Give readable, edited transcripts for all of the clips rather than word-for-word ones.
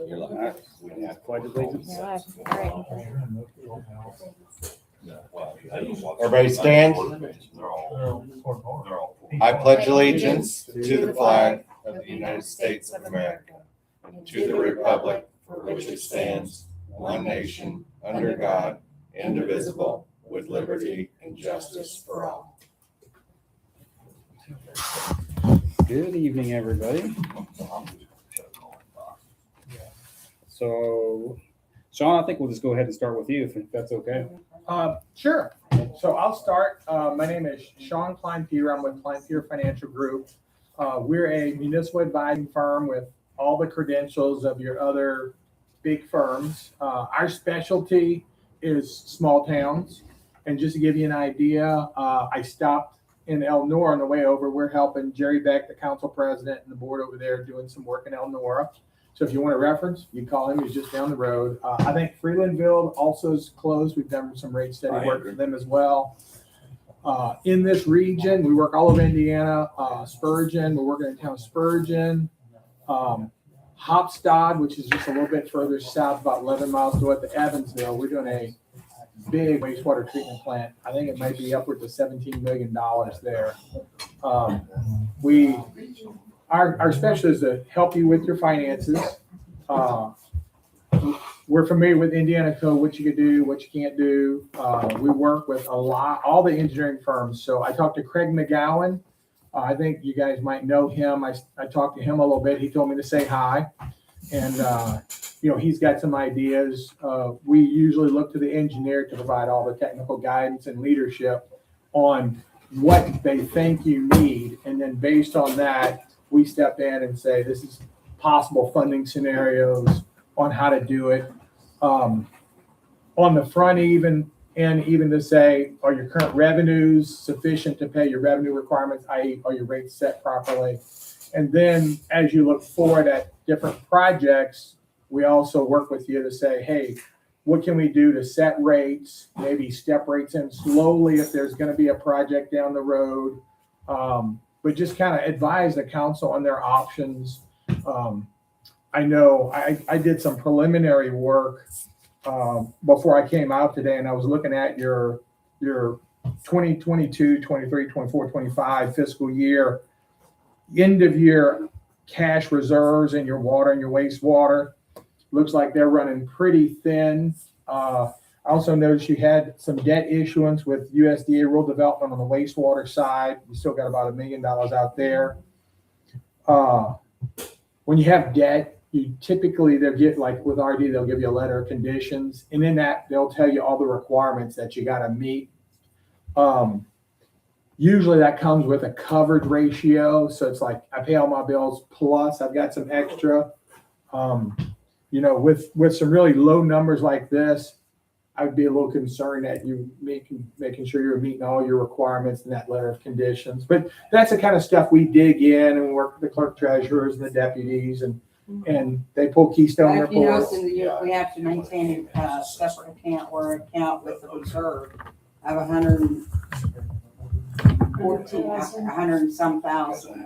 You're like, we have quite a Everybody stand. I pledge allegiance to the flag of the United States of America, and to the republic for which it stands, one nation, under God, indivisible, with liberty and justice for all. Good evening, everybody. So, Sean, I think we'll just go ahead and start with you, if that's okay. Sure. So I'll start. My name is Sean Klein-Peter. I'm with Klein-Peter Financial Group. We're a municipal advising firm with all the credentials of your other big firms. Our specialty is small towns. And just to give you an idea, I stopped in Elnora on the way over. We're helping Jerry Beck, the council president, and the board over there doing some work in Elnora. So if you want a reference, you call him. He's just down the road. I think Freelandville also is closed. We've done some rate study work for them as well. In this region, we work all over Indiana. Spurgeon, we're working in town of Spurgeon. Hopstad, which is just a little bit further south, about 11 miles north of Evansville. We're doing a big wastewater treatment plant. I think it might be upwards of $17 million there. Our specialty is to help you with your finances. We're familiar with Indiana code, what you can do, what you can't do. We work with all the engineering firms. So I talked to Craig McGowan. I think you guys might know him. I talked to him a little bit. He told me to say hi. And, he's got some ideas. We usually look to the engineer to provide all the technical guidance and leadership on what they think you need. And then based on that, we step in and say, this is possible funding scenarios on how to do it. On the front even to say, are your current revenues sufficient to pay your revenue requirements, i.e. are your rates set properly? And then as you look forward at different projects, we also work with you to say, hey, what can we do to set rates, maybe step rates in slowly if there's going to be a project down the road. But just kind of advise the council on their options. I know I did some preliminary work before I came out today, and I was looking at your 2022, 23, 24, 25 fiscal year, end of year cash reserves in your water and your wastewater. Looks like they're running pretty thin. I also noticed you had some debt issuance with USDA rural development on the wastewater side. You still got about $1 million out there. When you have debt, you typically, they'll get, like with RD, they'll give you a letter of conditions. And in that, they'll tell you all the requirements that you got to meet. Usually that comes with a coverage ratio. So it's like, I pay all my bills plus I've got some extra. With some really low numbers like this, I would be a little concerned that you making sure you're meeting all your requirements in that letter of conditions. But that's the kind of stuff we dig in and work with the clerk treasurers and the deputies, and they pull Keystone reports. We have to maintain a separate account or account with the reserve of 100 and some thousand.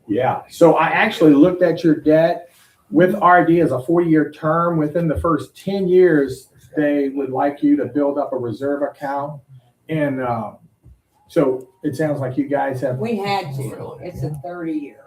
Yeah. So I actually looked at your debt with RD as a 4-year term. Within the first 10 years, they would like you to build up a reserve account. And so it sounds like you guys have. We had to. It's a 30-year.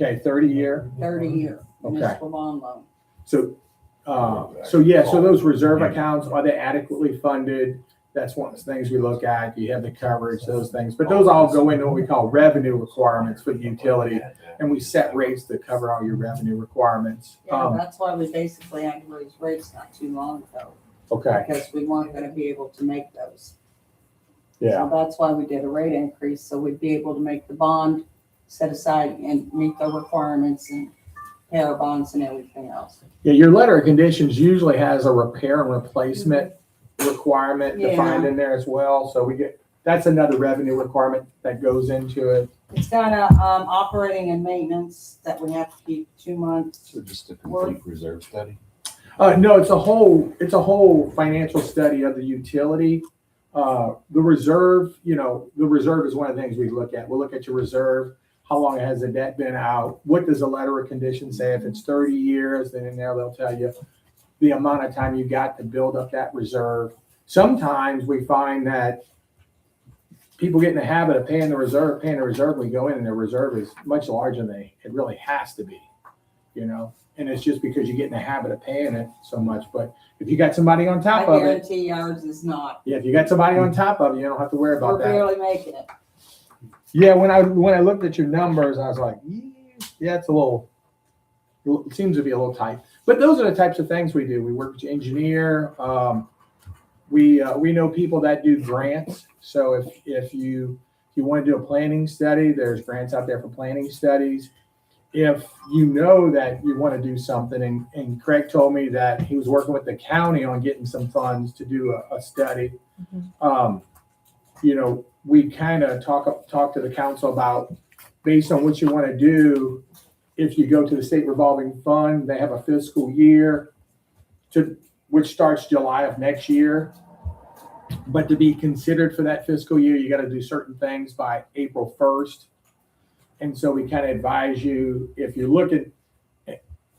Okay, 30-year. 30-year municipal bond loan. So those reserve accounts, are they adequately funded? That's one of the things we look at. Do you have the coverage, those things? But those all go into what we call revenue requirements for the utility, and we set rates to cover all your revenue requirements. Yeah, that's why we basically had to raise rates not too long ago. Okay. Because we weren't going to be able to make those. Yeah. So that's why we did a rate increase, so we'd be able to make the bond set aside and meet the requirements and pay our bonds and everything else. Yeah, your letter of conditions usually has a repair and replacement requirement defined in there as well. So that's another revenue requirement that goes into it. It's got a operating and maintenance that we have to keep 2 months. So just a complete reserve study? No, it's a whole financial study of the utility. The reserve is one of the things we look at. We'll look at your reserve. how long has the debt been out? What does the letter of condition say? If it's 30 years, then in there they'll tell you the amount of time you got to build up that reserve. Sometimes we find that people get in the habit of paying the reserve. We go in and their reserve is much larger than it really has to be, you know? And it's just because you get in the habit of paying it so much. But if you got somebody on I top of it, guarantee ours is not. yeah, if you got somebody on top of it, you don't have to worry about We're that. barely making it. Yeah, when I looked at your numbers, I was like, yeah, it's it seems to be a little tight. But those are the types of things we do. We work with the engineer. We know people that do grants. So if you want to do a planning study, there's grants out there for planning studies. If you know that you want to do something, and Craig told me that he was working with the county on getting some funds to do a study. You know, we kind of talk to the council about, based on what you want to do, if you go to the state revolving fund, they have a fiscal year which starts July of next year. But to be considered for that fiscal year, you got to do certain things by April 1st. And so we kind of advise you, if you're looking,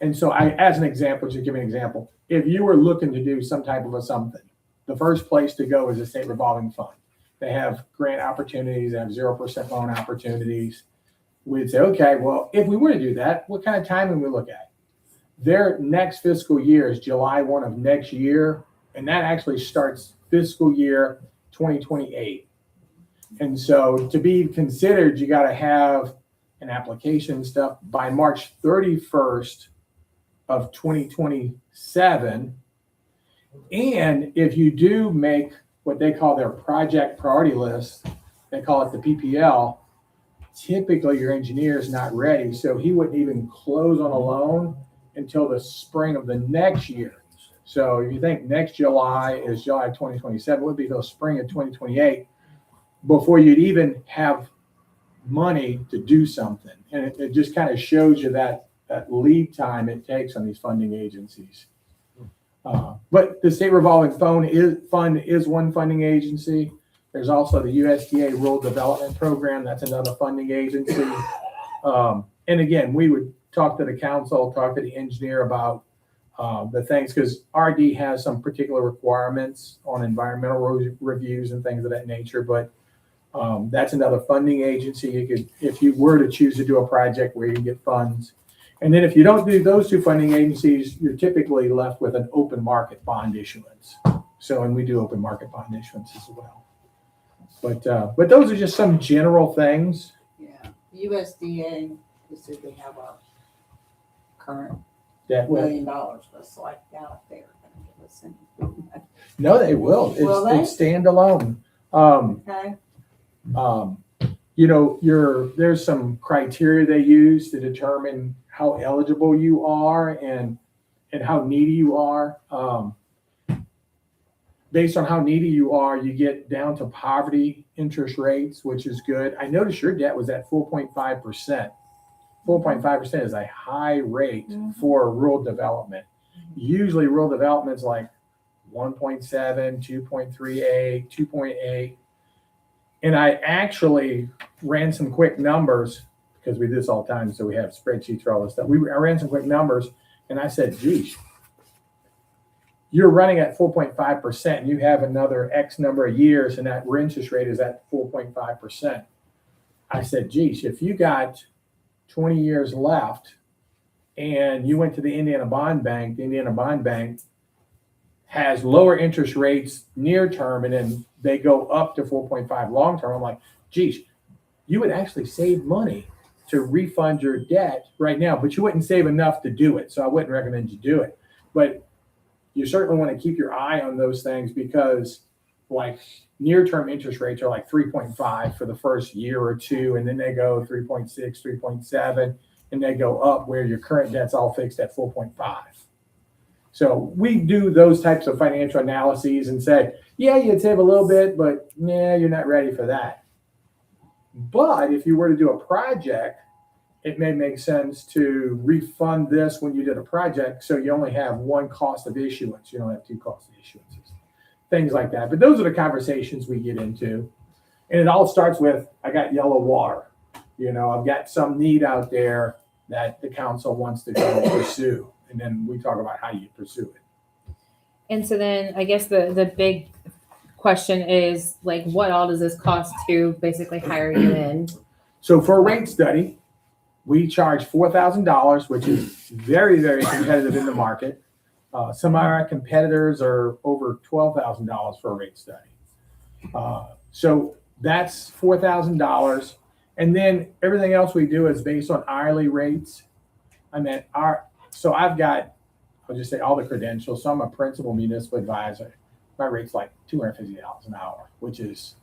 and so as an example, just give me an example. If you were looking to do some type of something, the first place to go is the state revolving fund. They have grant opportunities, they have 0% loan opportunities. We'd say, okay, well, if we were to do that, what kind of timing we look at? Their next fiscal year is July 1 of next year, and that actually starts fiscal year 2028. And so to be considered, you got to have an application stuff by March 31st of 2027. And if you do make what they call their project priority list, they call it the PPL, typically your engineer is not ready. So he wouldn't even close on a loan until the spring of the next year. So if you think next July is July 2027, it would be the spring of 2028 before you'd even have money to do something. And it just kind of shows you that lead time it takes on these funding agencies. But the state revolving fund is one funding agency. There's also the USDA Rural Development Program. That's another funding agency. And again, we would talk to the council, talk to the engineer about the things, because RD has some particular requirements on environmental reviews and things of that nature. But that's another funding agency. You could, if you were to choose to do a project where you can get funds. And then if you don't do those two funding agencies, you're typically left with an open market bond issuance. So, and we do open market bond issuance as well. But those are just some general things. Yeah, USDA, just as they have a current That $1 million, just like out there. No, they will. Will they? It's standalone. Okay. You know, there's some criteria they use to determine how eligible you are and how needy you are. Based on how needy you are, you get down to poverty interest rates, which is good. I noticed your debt was at 4.5%. 4.5% is a high rate for rural development. Usually rural development's like 1.7, 2.38, 2.8. And I actually ran some quick numbers, because we do this all the time, so we have spreadsheets for all this stuff. I ran some quick numbers, and I said, geez, you're running at 4.5%, and you have another X number of years, and that interest rate is at 4.5%. I said, geez, if you got 20 years left, and you went to the Indiana Bond Bank, the Indiana Bond Bank has lower interest rates near term, and then they go up to 4.5 long term. I'm like, geez, you would actually save money to refund your debt right now, but you wouldn't save enough to do it. So I wouldn't recommend you do it. But you certainly want to keep your eye on those things, because like near-term interest rates are like 3.5 for the first year or two, and then they go 3.6, 3.7, and they go up where your current debt's all fixed at 4.5. So we do those types of financial analyses and say, yeah, you'd save a little bit, but yeah, you're not ready for that. But if you were to do a project, it may make sense to refund this when you did a project, so you only have one cost of issuance. You don't have two costs of issuances, things like that. But those are the conversations we get into. And it all starts with, I got yellow water. You know, I've got some need out there that the council wants to go pursue. And then we talk about how you pursue it. And so then I guess the big question is like, what all does this cost to basically hire you in? So for a rate study, we charge $4,000, which is very, very competitive in the market. Some of our competitors are over $12,000 for a rate study. So that's $4,000. And then everything else we do is based on hourly rates. I mean, so I've got, I'll just say all the credentials. So I'm a principal municipal advisor. My rate's like $250 an hour, which is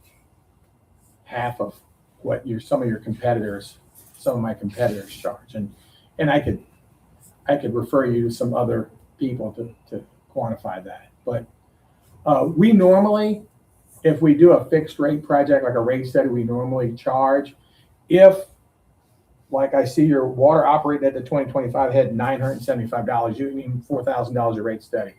half of what some of my competitors charge. And I could refer you to some other people to quantify that. But we normally, if we do a fixed rate project, like a rate study, we normally charge. If, like I see your water operating at the 2025 had $975, you need $4,000 a rate study.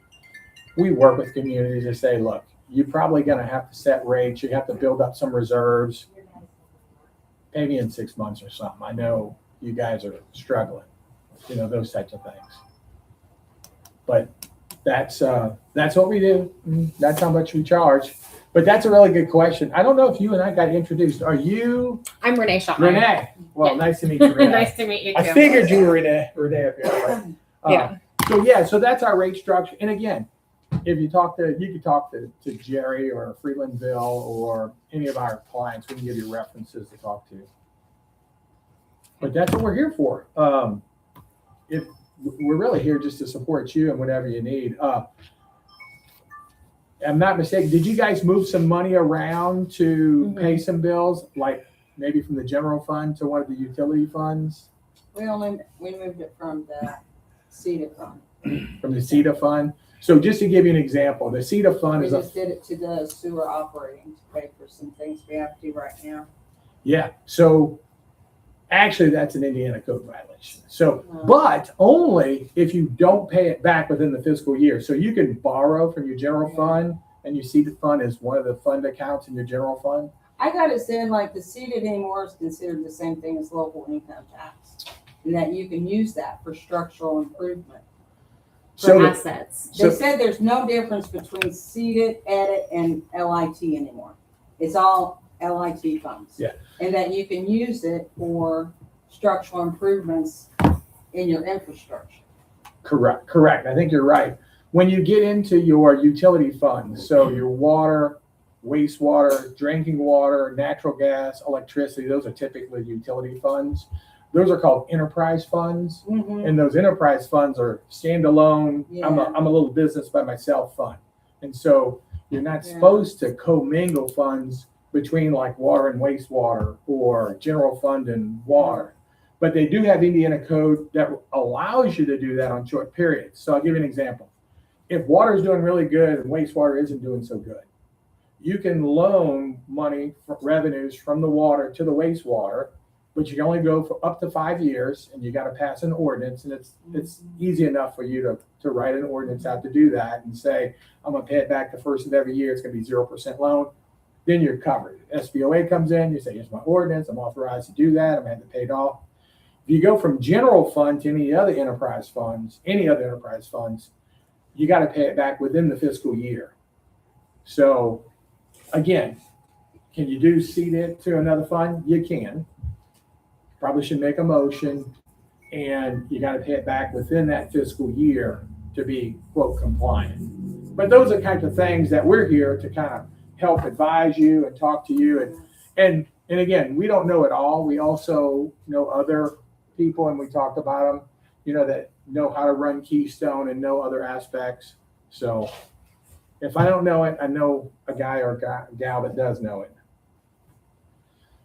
We work with communities to say, look, you're probably going to have to set rates. You have to build up some reserves, maybe in 6 months or something. I know you guys are struggling, you know, those types of things. But that's what we do. That's how much we charge. But that's a really good question. I don't know if you and I got introduced. Are you I'm Renee Shotmeyer. Renee? Well, Yeah. Nice to meet you, Renee. Nice to meet you too. I figured you were Renee up here. Yeah. So that's our rate structure. And again, if you could talk to Jerry or Freelandville or any of our clients, we can give you references to talk to. But that's what we're here for. If we're really here just to support you and whatever you need. I'm not mistaken. Did you guys move some money around to pay some bills, like maybe from the general fund to one of the utility funds? We moved it from the CETA fund. From the CETA fund. So just to give you an example, the CETA fund We is just did it to the sewer operating to pay for some things we have to do right now. yeah. So actually, that's an Indiana code violation. So, but only if you don't pay it back within the fiscal year. So you can borrow from your general fund, and you see the fund as one of the fund accounts in your general fund. I got it said like the CETA anymore is considered the same thing as local income tax, and that you can use that for structural improvement. For assets. They said there's no difference between CETA, EDIT, and LIT anymore. It's all LIT funds. Yeah. And that you can use it for structural improvements in your infrastructure. Correct. I think you're right. When you get into your utility funds, so your water, wastewater, drinking water, natural gas, electricity, those are typically utility funds. Those are called enterprise funds. And those enterprise funds are standalone. Yeah. I'm a little business by myself fund. And so you're not supposed to commingle funds between like water and wastewater or general fund and water. But they do have Indiana code that allows you to do that on short periods. So I'll give you an example. If water is doing really good and wastewater isn't doing so good, you can loan money for revenues from the water to the wastewater, but you can only go for up to 5 years, and you got to pass an ordinance. And it's easy enough for you to write an ordinance out to do that and say, I'm going to pay it back the first of every year. It's going to be 0% loan. Then you're covered. SBOA comes in, you say, here's my ordinance. I'm authorized to do that. I'm going to have to pay it off. If you go from general fund to any other enterprise funds, you got to pay it back within the fiscal year. So again, can you do seed it to another fund? You can. Probably should make a motion, and you got to pay it back within that fiscal year to be, quote, compliant. But those are kinds of things that we're here to kind of help advise you and talk to you. And again, we don't know it all. We also know other people, and we talk about them, you know, that know how to run Keystone and know other aspects. So if I don't know it, I know a guy or gal that does know it.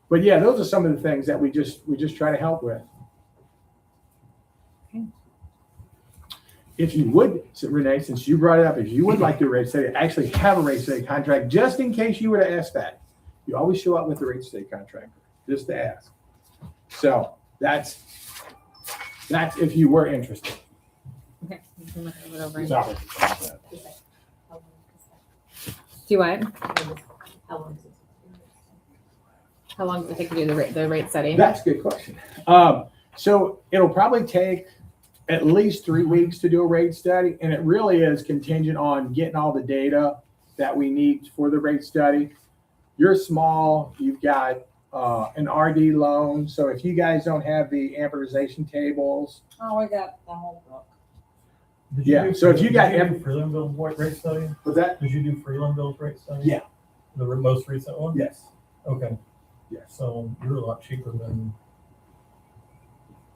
But yeah, those are some of the things that we just try to help with. Okay. If you would, Renee, since you brought it up, if you would like to rate study, actually have a rate study contract, just in case you were to ask that. You always show up with a rate study contract, just to ask. So that's if you were interested. Okay. You can look it over. Sorry. Do what? How long does it take to do the rate study? That's a good question. So it'll probably take at least 3 weeks to do a rate study, and it really is contingent on getting all the data that we need for the rate study. You're small, you've got an RD loan, so if you guys don't have the amortization tables, Oh, I got the whole book. Did Yeah, do- so if you got did do Freelandville's rate study? was that? Did you do Freelandville's rate study? Yeah. The most recent one? Yes. Okay, Yes. so you're a lot cheaper than,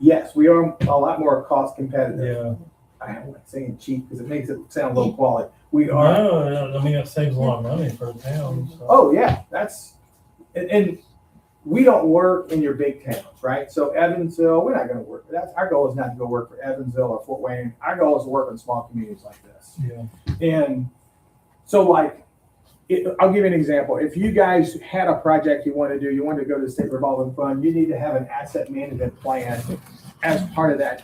Yes, we are a lot more cost competitive. yeah. I don't like saying cheap because it makes it sound low quality. We are. No, I mean, it saves a lot of money for the town, so. Oh, yeah, and we don't work in your big towns, right? So Evansville, we're not gonna work, our goal is not to go work for Evansville or Fort Wayne. Our goal is to work in small communities like this. Yeah, And so like, I'll give you an example. If you guys had a project you want to do, you want to go to the state revolving fund, you need to have an asset management plan as part of that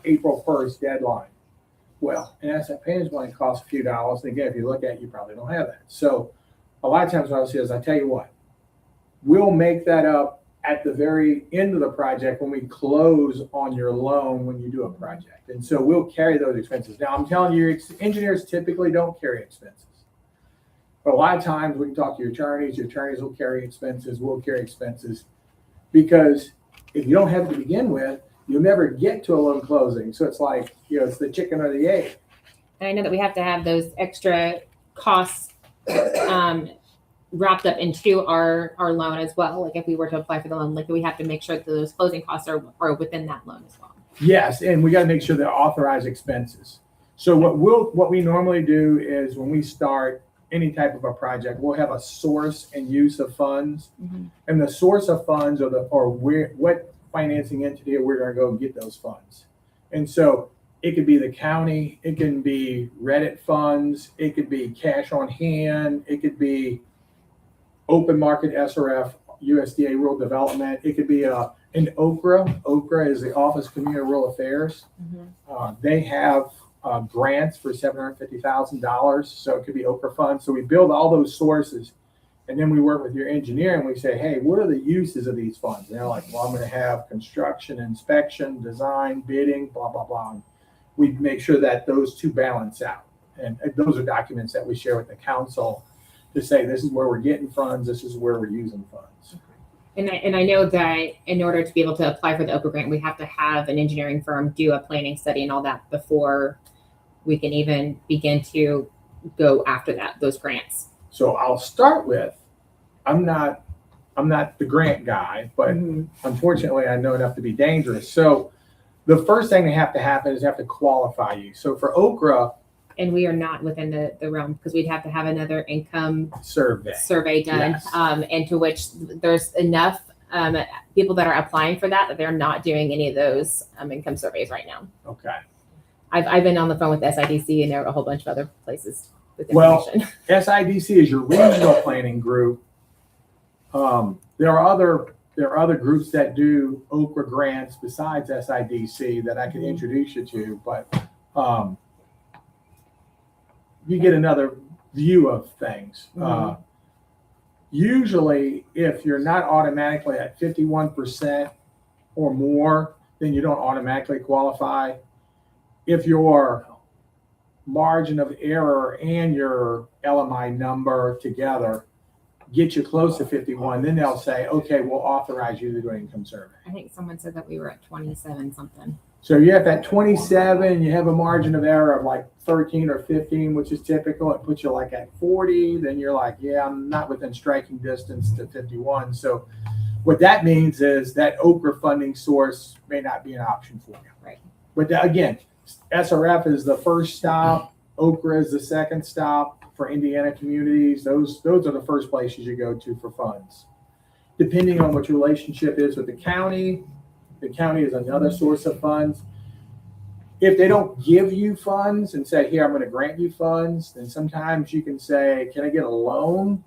April 1st deadline. Well, an asset management plan costs a few dollars. And again, if you look at it, you probably don't have that. So a lot of times what I'll say is, I tell you what, we'll make that up at the very end of the project when we close on your loan when you do a project. And so we'll carry those expenses. Now, I'm telling you, engineers typically don't carry expenses. But a lot of times we can talk to your attorneys will carry expenses, we'll carry expenses. Because if you don't have it to begin with, you'll never get to a loan closing. So it's like, it's the chicken or the egg. And I know that we have to have those extra costs wrapped up into our loan as well. Like if we were to apply for the loan, like we have to make sure that those closing costs are within that loan as well. Yes, and we got to make sure they're authorized expenses. So what we normally do is when we start any type of a project, we'll have a source and use of funds. Mhm. And the source of funds what financing entity we're going to go get those funds. And so it could be the county, it can be Reddit funds, it could be cash on hand, it could be open market SRF, USDA rural development, it could be an OKRA. OKRA is the Office of Community Rural Affairs. They have grants for $750,000, so it could be Okra funds. So we build all those sources, and then we work with your engineer and we say, hey, what are the uses of these funds? And they're like, well, I'm going to have construction, inspection, design, bidding, blah, blah, blah. And we make sure that those two balance out. And those are documents that we share with the council to say, this is where we're getting funds, this is where we're using funds. And I know that in order to be able to apply for the Oprah grant, we have to have an engineering firm do a planning study and all that before we can even begin to go after those grants. So I'll start with, I'm not the grant guy, but unfortunately I know enough to be dangerous. So the first thing that have to happen is have to qualify you. So for Okra, And we are not within the realm because we'd have to have another income survey done, Yes. and to which there's enough people that are applying for that they're not doing any of those income surveys right now. Okay. I've been on the phone with SIDC and there are a whole bunch of other places with Well, information. SIDC is your regional planning group. There are other groups that do Okra grants besides SIDC that I can introduce you to, but you get another view of things. Usually, if you're not automatically at 51% or more, then you don't automatically qualify. If your margin of error and your LMI number together get you close to 51, then they'll say, okay, we'll authorize you to do an income survey. I think someone said that we were at 27 something. So you have that 27, you have a margin of error of like 13 or 15, which is typical. It puts you like at 40. Then you're like, yeah, I'm not within striking distance to 51. So what that means is that Okra funding source may not be an option for you. Right. But again, SRF is the first stop. Okra is the second stop for Indiana communities. Those are the first places you go to for funds. Depending on what your relationship is with the county is another source of funds. If they don't give you funds and say, here, I'm going to grant you funds, then sometimes you can say, can I get a loan?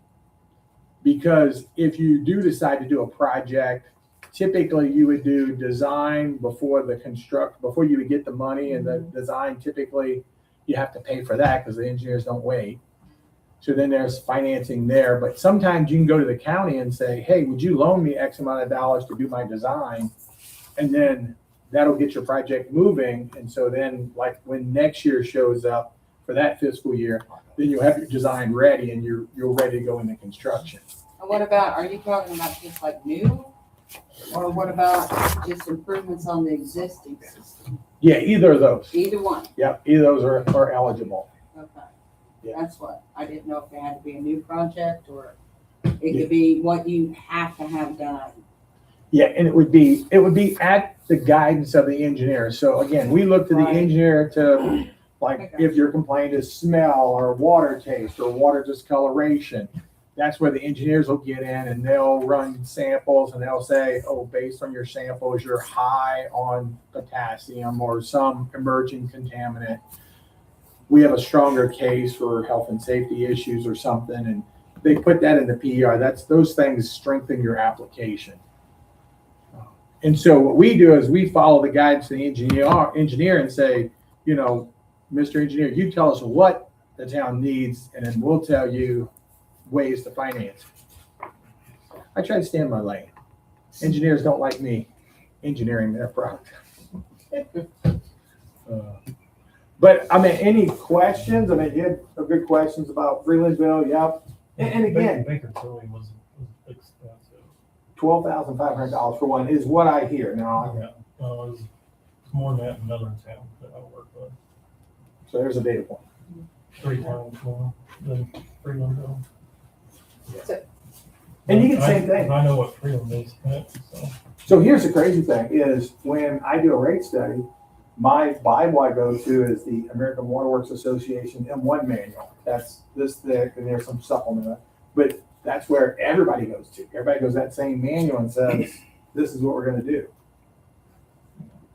Because if you do decide to do a project, typically you would do design before you would get the money, and the design, typically you have to pay for that because the engineers don't wait. So then there's financing there, but sometimes you can go to the county and say, hey, would you loan me X amount of dollars to do my design? And then that'll get your project moving. And so then like when next year shows up for that fiscal year, then you'll have your design ready and you're ready to go into construction. And what about, are you talking about just like new? Or what about just improvements on the existing system? Yeah, either of those. Either one, Yep, either of those are eligible. okay. Yeah. That's what, I didn't know if it had to be a new project or it could be what you have to have done. Yeah, and it would be at the guidance of the engineer. So again, we look to the Right. engineer to, like, Okay. if your complaint is smell or water taste or water discoloration, that's where the engineers will get in and they'll run samples and they'll say, oh, based on your samples, you're high on potassium or some emerging contaminant. We have a stronger case for health and safety issues or something, and they put that in the PER. Those things strengthen your application. And so what we do is we follow the guidance of the engineer and say, Mr. Engineer, you tell us what the town needs, and then we'll tell you ways to finance it. I try to stay in my lane. Engineers don't like me engineering their product. But I mean, any questions? I mean, you had good questions about Freelandville. Yep. And again, Baker Tilly was expensive. $12,500 for one is what I hear now. Yeah, well, it's more than that in another town that I work with. So there's a data point. 3 times more than Freelandville. And you get the same thing. I know what Freeland is, so. So here's the crazy thing is when I do a rate study, my Bible I go to is the American Waterworks Association M1 manual. That's this thick and there's some supplement. But that's where everybody goes to. Everybody goes to that same manual and says, this is what we're going to do.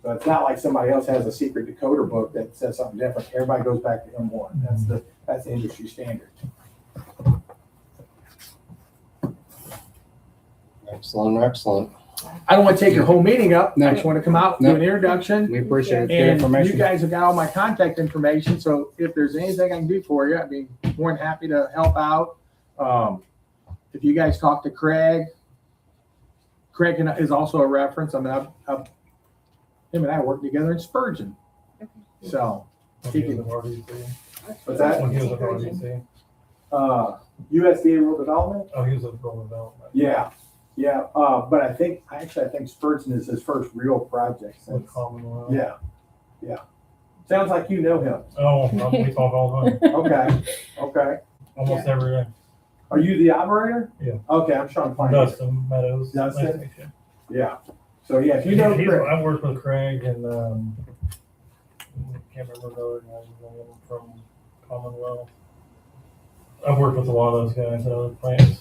So it's not like somebody else has a secret decoder book that says something different. Everybody goes back to M1. That's the industry standard. Excellent. I don't want to take your whole meeting up. I No. just want to come out, do No. an introduction. We appreciate the And you information. guys have got all my contact information, so if there's anything I can do for you, I'd be more than happy to help out. If you guys talk to Craig is also a reference. I mean, him and I worked together in Spurgeon. So, When he was at RDC. what's that? When he was at RDC. USDA Rural Development? Oh, he was at Rural Development. Yeah. But I think Spurgeon is his first real project. With Since, Commonwealth. yeah. Sounds like you know him. Oh, we talk all the time, Okay. almost every day. Are you the operator? Yeah. Okay, I'm trying to find you. Dustin Meadows. Dustin? nice to meet you. Yeah. So yeah, if you know He's- Craig, I worked with Craig and, can't remember the other guy's name from Commonwealth. I've worked with a lot of those guys at other plants.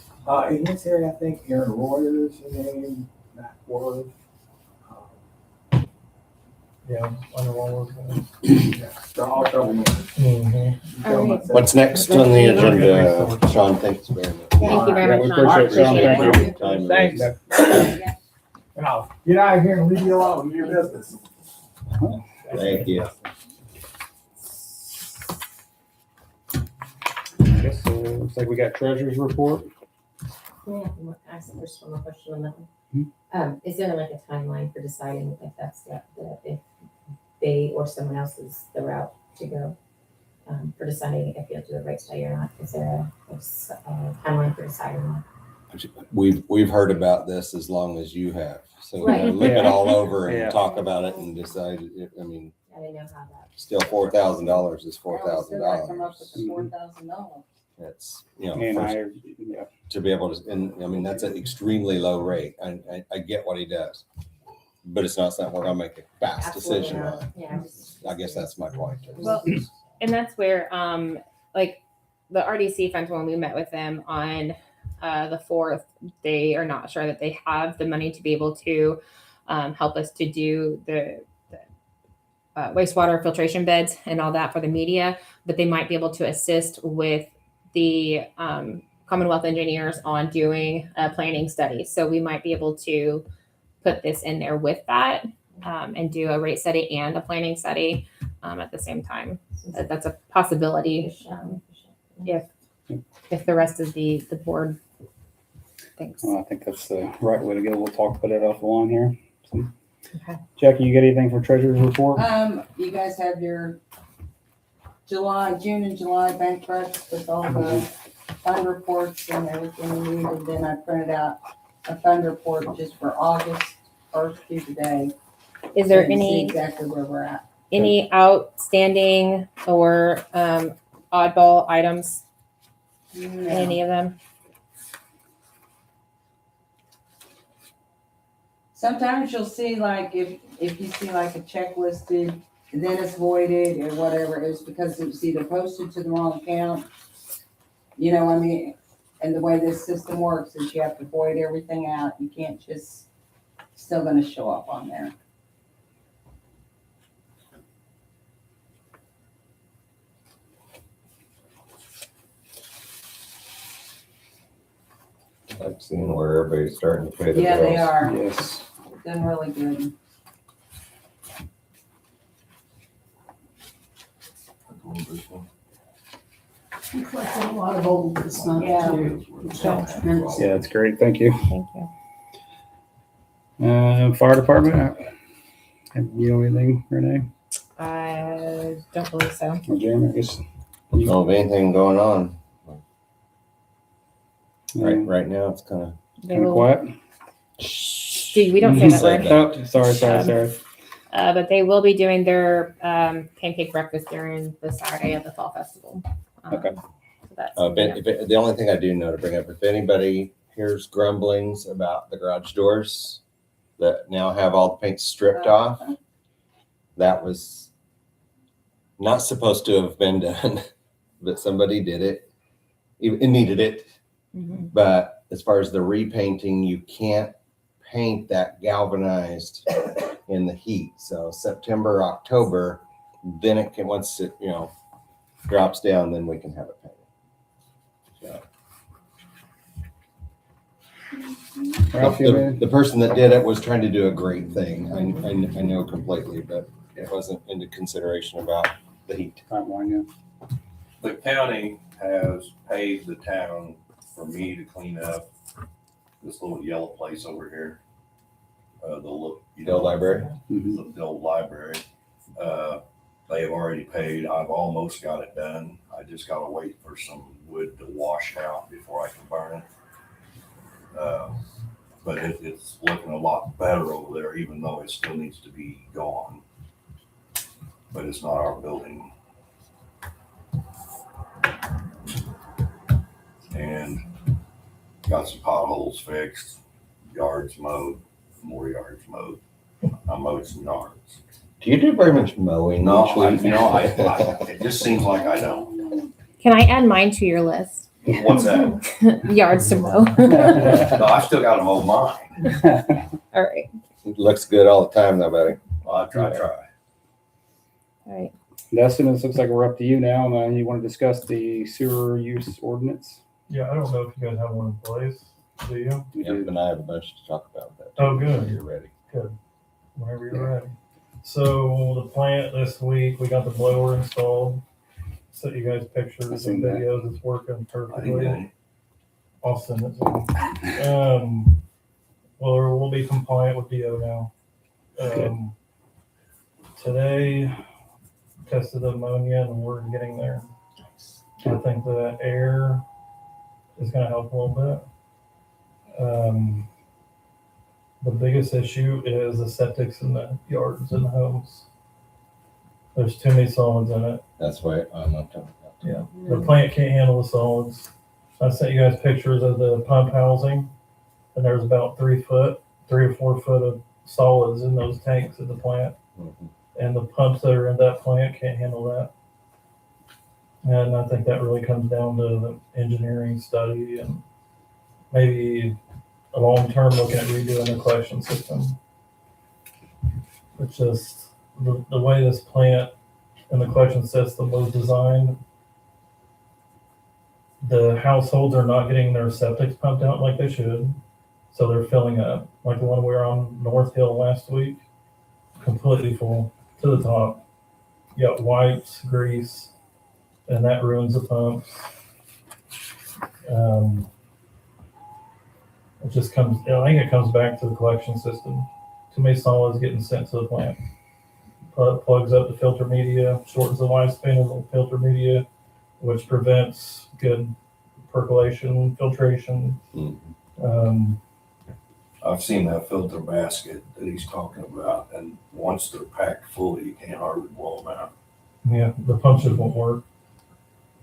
in this area, I think Aaron Royer's his name, Matt Ward. Yeah, under all those guys. They're all troublemakers. Mm-hmm. All right. What's next on the agenda, Sean? Thanks very much. Thank you very Yeah, much, we Sean. appreciate it, Sean. Appreciate Thank it. Time Thanks. Yeah. And I'll get out of here and leave you alone with your business. Thank you. Yes, so looks like we got treasurer's report. Can I ask first one more question on that one? Is there like a timeline for deciding if that's if they or someone else is the route to go? For deciding if you'll do a rate study or not? Is there a timeline for deciding that? We've heard about this as long as you have. So Right. look it all over Yeah. and talk about it and decide, I mean, I didn't know how that. still $4,000 is Well, we still gotta come up with $4,000. the $4,000. That's, And I, yeah. to be able to, and I mean, that's an extremely low rate. I get what he does. But it's not something we're gonna make a fast Absolutely decision not. on. Yeah. I guess that's my point. Well, and that's where, like the RDC funds, when we met with them on the 4th, they are not sure that they have the money to be able to help us to do the wastewater filtration beds and all that for the media, but they might be able to assist with the Commonwealth engineers on doing a planning study. So we might be able to put this in there with that and do a rate study and a planning study at the same time. That's a possibility. If if the rest of the board thinks. Well, I think that's the right way to go. We'll talk about it off the line here. So, Okay. Jackie, you got anything for treasurer's report? You guys have your June and July bank recs with all the fund reports and everything you need, and then I printed out a fund report just for August 1st through today. Is there so you can see any exactly where we're at. outstanding or oddball items in No. any of them? Sometimes you'll see like if you see like a check listed and then it's voided or whatever, it's because it's either posted to the wrong account. You know, I mean, and the way this system works is you have to void everything out. You can't just, still gonna show up on there. I've seen where everybody's starting to pay the Yeah, bills. they are. Yes. Done really good. We collected a lot of old this month Yeah. too. which helped tremendously. Yeah, that's great. Thank you. Thank you. Fire department. Have you know anything, Renee? I don't believe so. Or Jeremy? I guess. Don't know of anything going on. Um, Right now, it's kind of. They Kind of will, quiet. Dude, we don't say You that said word. Oh, sorry. But they will be doing their pancake breakfast during the Saturday of the fall festival. Okay. So that's, The only thing I do know to bring up, if anybody hears grumblings about the garage doors that now have all the paint stripped off, that was not supposed to have been done, but somebody did it. It needed it. Mhm. But as far as the repainting, you can't paint that galvanized in the heat. So September, October, then it can, once it, drops down, then we can have it painted. So, Ralph, you have anything? the person that did it was trying to do a great thing. I know completely, but it wasn't into consideration about the heat. Timeline, The county has paid the town for me to clean up this little yellow place over here. Hill Library. yeah. Mhm. The old library. They have already paid. I've almost got it done. I just gotta wait for some wood to wash out before I can burn it. But it's looking a lot better over there, even though it still needs to be gone. But it's not our building. And got some potholes fixed, yards mowed, more yards mowed. I mowed some yards. Do you do very much mowing? No, each week? it just seems like I don't. Can I add mine to your list? What's that? Yards to mow. No, I still gotta mow mine. All right. It looks good all the time, though, buddy. Well, I try. All right. Dustin, it looks like we're up to you now. You want to discuss the sewer use ordinance? Yeah, I don't know if you guys have one in place, do you? We Yep, did. and I have a bunch to talk about that. Oh, good. You're ready. Whenever you're ready. So the plant this week, we got the blower installed. Sent you guys pictures I've and seen that. videos. It's working I think perfectly. that- I'll send it to you. Well, we'll be compliant with DO now. Today, tested ammonia and we're getting there. I think the air is gonna help a little bit. The biggest issue is the septics in the yards and homes. There's too many solids in it. That's why I'm not talking about. Yeah. The plant can't handle the solids. I sent you guys pictures of the pump housing, and there's about 3 or 4 foot of solids in those tanks at the plant. Mhm. And the pumps that are in that plant can't handle that. And I think that really comes down to the engineering study and maybe a long-term looking at redoing the collection system. It's just the way this plant and the collection system was designed, the households are not getting their septics pumped out like they should. So they're filling up, like the one we were on North Hill last week, completely full to the top. You got wipes, grease, and that ruins the pumps. It just comes, I think it comes back to the collection system. Too many solids getting sent to the plant. Plugs up the filter media, shortens the lifespan of the filter media, which prevents good percolation, filtration. I've seen that filter basket that he's talking about, and once they're packed fully, you can't hardly blow them out. Yeah, the punctures won't work.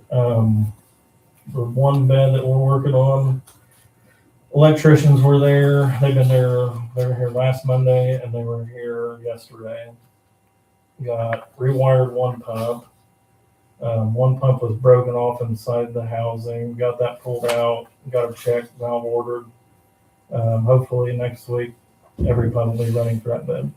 The one bed that we're working on, electricians were there. They've been there. They were here last Monday, and they were here yesterday. Rewired one pump. One pump was broken off inside the housing. Got that pulled out. Got a check valve ordered. Hopefully next week, every pump will be running for that bed.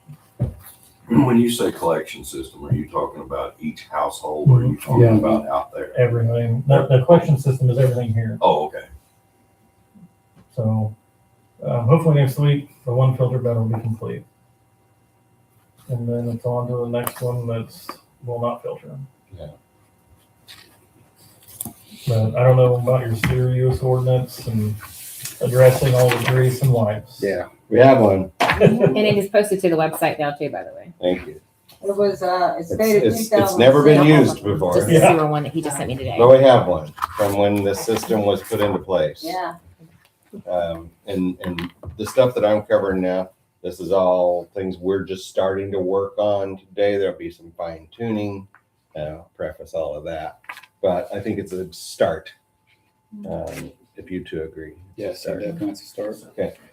When you say collection system, are you talking about each household, or are you talking about out there? Everything. The collection system is everything here. Oh, okay. So hopefully next week, the one filter bed will be complete. And then it's on to the next one will not filter. Yeah. But I don't know about your sewer use ordinance and addressing all the grease and wipes. Yeah, we have one. And it is posted to the website now too, by the way. Thank you. It was, it's dated It's never been 2006. used before, Just the Yeah. sewer one that he just sent me today. but we have one from when the system was put into place. Yeah, And the stuff that I'm covering now, this is all things we're just starting to work on today. There'll be some fine tuning. I'll preface all of that, but I think it's a start. If you two agree. Yes, I definitely want to start.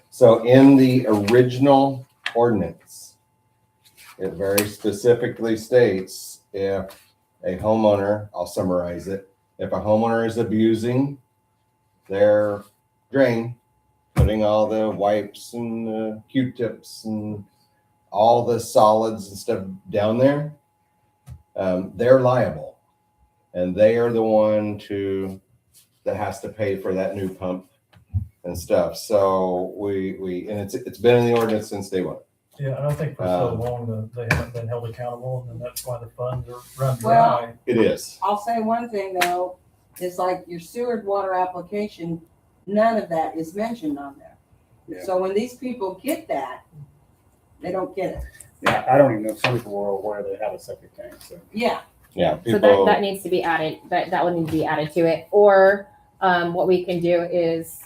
So in the original ordinance, it very specifically states if a homeowner, I'll summarize it, if a homeowner is abusing their drain, putting all the wipes and the Q-tips and all the solids and stuff down there, they're liable. And they are the one that has to pay for that new pump and stuff. So and it's been in the ordinance since day one. Yeah, and I think for so long that they haven't been held accountable, and that's why the funds are run Well, dry. It is. I'll say one thing though, it's like your sewer water application, none of that is mentioned on there. Yeah. So when these people get that, they don't get it. Yeah, I don't even know if some people were aware they had a septic tank, so. Yeah, Yeah. So that needs to be added, that would need to be added to it. Or what we can do is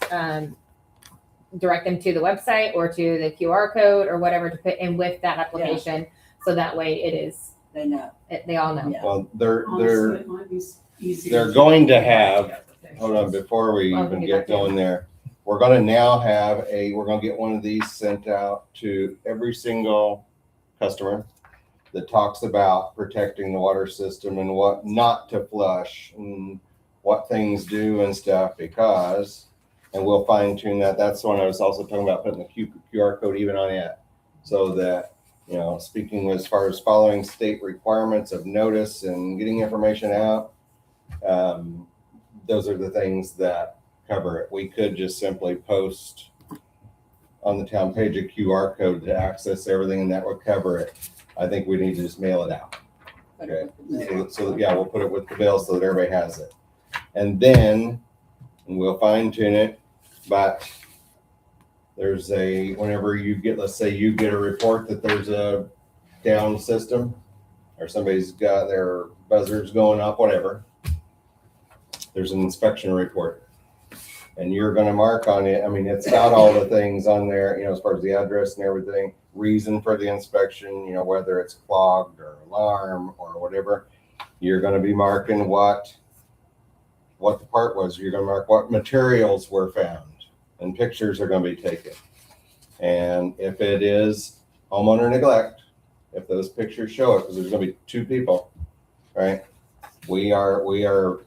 direct them to the website or to the QR code or whatever to put in with that application. So that way it is, they know. they all know. Yeah. Well, Honestly, it might be easier they're to going to get have, applications. hold on, before we Oh, even okay, get going there, we're gonna now have we're gonna get one of these sent out to every single customer that talks about protecting the water system and what not to flush and what things do and stuff, because, and we'll fine tune that. That's the one I was also talking about, putting the QR code even on it, so that, speaking as far as following state requirements of notice and getting information out, those are the things that cover it. We could just simply post on the town page a QR code to access everything, and that would cover it. I think we need to just mail it out. Okay. So yeah, we'll put it with the bill so that everybody has it. And then we'll fine tune it, but there's whenever you get, let's say you get a report that there's a down system or somebody's got their buzzers going off, whatever, there's an inspection report. And you're going to mark on it. I mean, it's got all the things on there, as far as the address and everything, reason for the inspection, whether it's clogged or alarm or whatever. You're going to be marking what the part was. You're going to mark what materials were found, and pictures are going to be taken. And if it is homeowner neglect, if those pictures show it, because there's going to be two people, right? We are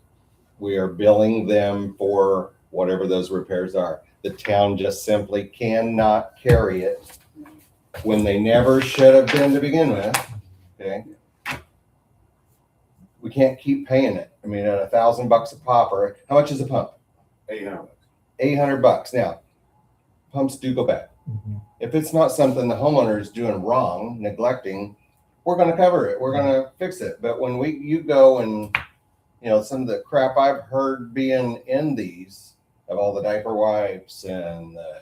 billing them for whatever those repairs are. The town just simply cannot carry it when they never should have been to begin with. Okay. We can't keep paying it. I mean, at $1,000 a pop, or how much is a pump? $800. $800. Now, pumps do go bad. Mhm. If it's not something the homeowner is doing wrong, neglecting, we're going to cover it. We're going to fix it. But when you go and, some of the crap I've heard being in these, of all the diaper wipes and the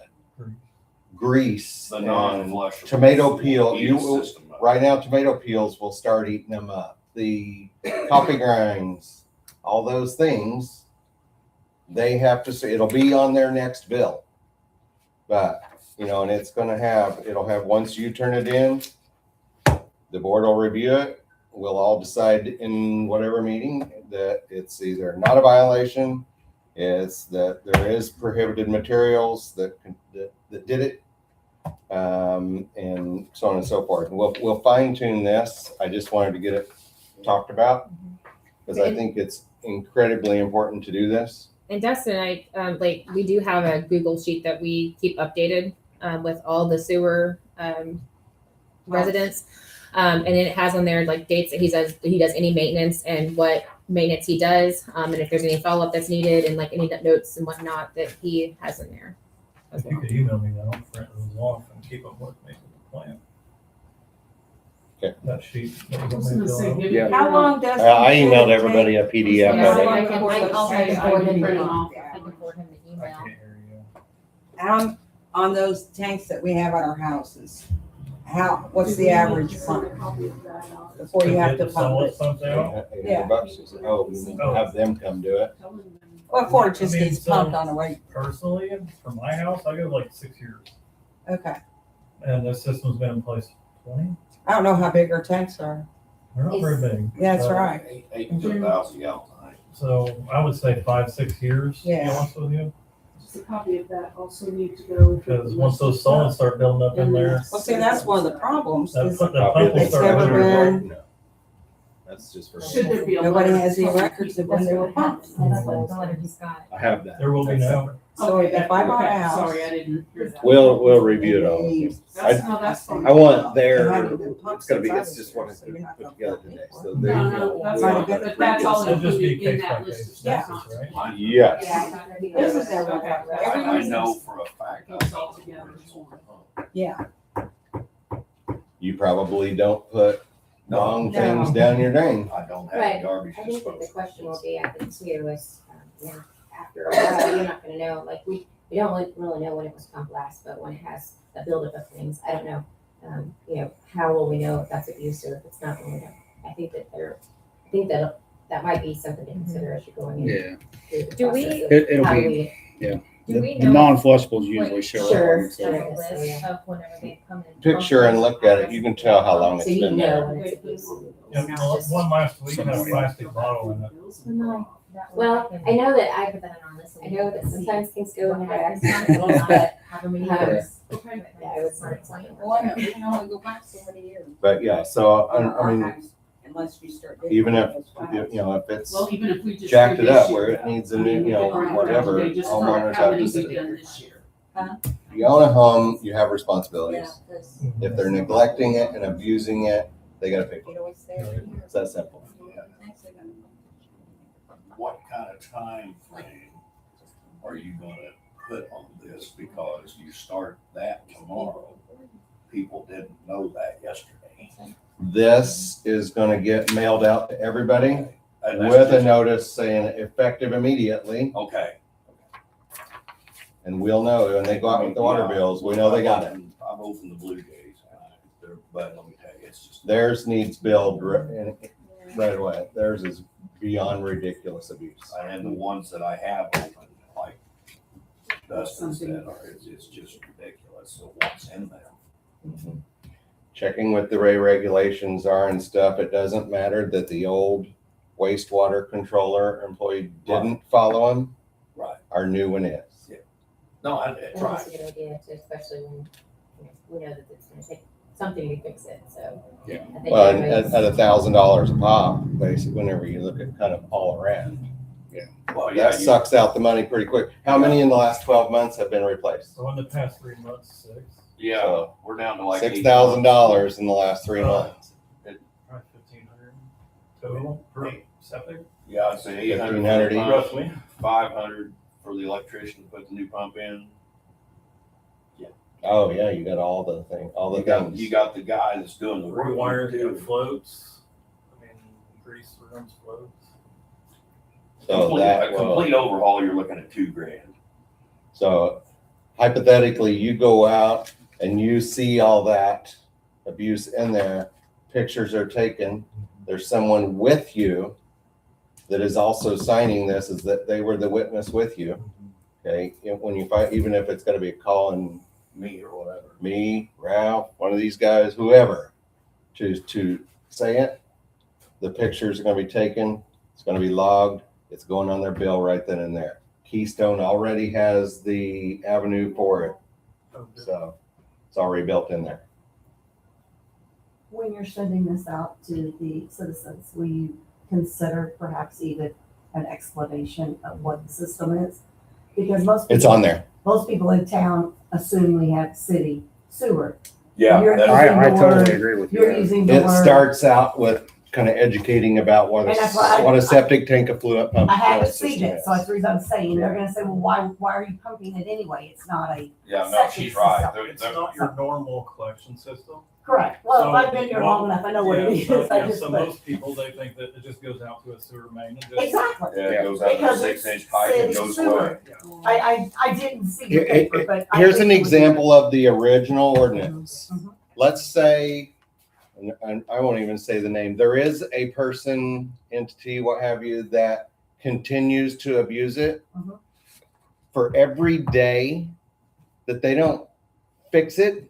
grease The and non-flushable. tomato peel. Heat You will, system. right now, tomato peels will start eating them up. The coffee grinds, all those things, they have to say, it'll be on their next bill. But, you know, and it'll have, once you turn it in, the board will review it. We'll all decide in whatever meeting that it's either not a violation, it's that there is prohibited materials that did it, and so on and so forth. And we'll fine tune this. I just wanted to get it talked about because I think it's incredibly important to do this. And Dustin and I, we do have a Google sheet that we keep updated with all the sewer residents. And then it has on there like dates that he does any maintenance and what maintenance he does. And if there's any follow-up that's needed and like any notes and whatnot that he has in there as If you well. could email me that, I'll print those off and keep them with me for the plan. Okay. That sheet. that I you was got gonna me say, fill out. give Yeah. it- How long does? I emailed everybody a PDF Yeah, of it. I can forward him the email. Yeah. I can forward him the I email. can't hear you. On those tanks that we have on our houses, what's the average pump before you have to pump solid it? pump out. Yeah. $800. Oh, have them come do it. What for it just I mean, gets so- pumped on a rate? Personally, for my house, I go like 6 years. Okay. And the system's been in place 20. I don't know how big our tanks are. They're not very big. Yeah, that's Uh, right. 8 to 1,000 gallons. So I would say 5-6 years, to be Yeah. honest with you. Just a copy of that also need to go. with the Because once list those of solids stuff. start building up in there, Well, see, that's one of the problems. that Is pump Copy of will the It's start never running. been- No. That's just for. Should there be a Nobody letter has any telling records people of when they were what's gonna happen? pumped. That's what the letter he's got. I have that. There will be now. So Okay, if I bought a okay, house- Sorry, I didn't hear that. We'll review it all. That's, no, that's fine. I want their, It hadn't been pumped it's gonna be, since I it's was just here, what so you're not put gonna together pay today. for it. So No, they, no, that's Might fine, have been but that's all It'll just be included in case by that list case of Yeah. stuff. basis, not- right? Yes. This is everyone. Okay. I know for a fact. It's all together. Yeah. You probably don't put wrong No. things down your drain. I don't have Right. garbage I think that the disposal. question will be, I think too, is, after a while, you're not gonna know, like, we don't really know when it was pumped last, but when it has a buildup of things, I don't know. How will we know if that's abuse or if it's not, when we know? I think that might be something to consider as you're going in. yeah, through the Do we- process of it'll how be, we- Do the we the know? non-flushables usually show Sure. up. There's a list of whenever they come in. Picture and look at it. You can tell how long So it's you been know there. when it's abuse. Yeah, well, one last week had a plastic bottle in it. Well, I know that I know that sometimes things go in the cracks, but, However many um, years. Okay. yeah, it was not explained. Well, I know, we can only go back so many years. But yeah, so I mean, Archives, unless you start. digging even if, those files. you know, if it's Well, even if we just. jacked do it this up year, where it needs a I mean, new, we you know, could write whatever, down today just for homeowners how have many to we've do. done this year. If you own a home, you have Yeah, responsibilities. 'cause If they're neglecting it and abusing it, they gotta pay for you it. always stay over here. It's that simple. Thanks, they're gonna- What kind of time frame are you gonna put on this? Because you start that tomorrow. People didn't know that yesterday. This is gonna get mailed out to everybody And that's with a just- notice saying effective immediately, Okay. and we'll know when they go out with the water bills, we know they got it. I've opened the Blue Jays, but let me tell you, it's just. Theirs needs billed right away. Theirs is beyond ridiculous abuse. And the ones that I have opened, like Dustin said, it's just ridiculous. So what's in there? Checking what the Ray regulations are and stuff, it doesn't matter that the old wastewater controller employee didn't follow them. Right. Our new one is. No, I think right. it's a good idea too, especially when, we know that it's gonna take something to fix it, so. Yeah. I think Well, and everybody's- at $1,000 a pop, basically, whenever you look at kind of all around, Well, yeah, that sucks out the money pretty quick. How many in the last 12 months have been replaced? So in the past 3 months, 6, Yeah, we're down to like. $6,000 in the last 3 months. probably 1,500 total per septic. Yeah, I'd say 800. 1,500 each. Roughly. 500 for the electrician to put the new pump in. Oh, yeah, you got all the things. You got the guy that's doing the work Rewires, too. floats. I mean, grease runs floats. So that A will, complete overhaul, you're looking at $2,000. So hypothetically, you go out and you see all that abuse in there, pictures are taken, there's someone with you that is also signing this, is that they were the witness with you. Okay, when you find, even if it's gonna be a call and Me or whatever. me, Ralph, one of these guys, whoever, to say it, the pictures are gonna be taken, it's gonna be logged, it's going on their bill right then and there. Keystone already has the avenue for it, so it's already built in there. When you're sending this out to the citizens, will you consider perhaps even an explanation of what the system is? Because It's on there. most people in town assume we have city sewer. Yeah, You're that's, using I the totally word- agree with You're you. using the It word, starts out with kind of educating about what And that's what what a septic tank effluent pump I haven't system seen it, is. so that's the reason I'm saying, they're gonna say, well, why are you pumping it anyway? It's not a, yeah, no, she's right. It's not your normal collection system. correct. Well, So, if I've been here long enough, I know what it Yeah, is. so, I yeah, just, so but- most people, they think that it just goes out to a sewer main and just. exactly. Yeah, it goes out to a Because it's 6-inch pipe and city goes sewer. away. I didn't see the paper, but. I Here's an think it was- example of the original ordinance. Mhm. Let's say, and I won't even say the name, there is a person, entity, what have you, that continues to abuse it. Mhm. For every day that they don't fix it,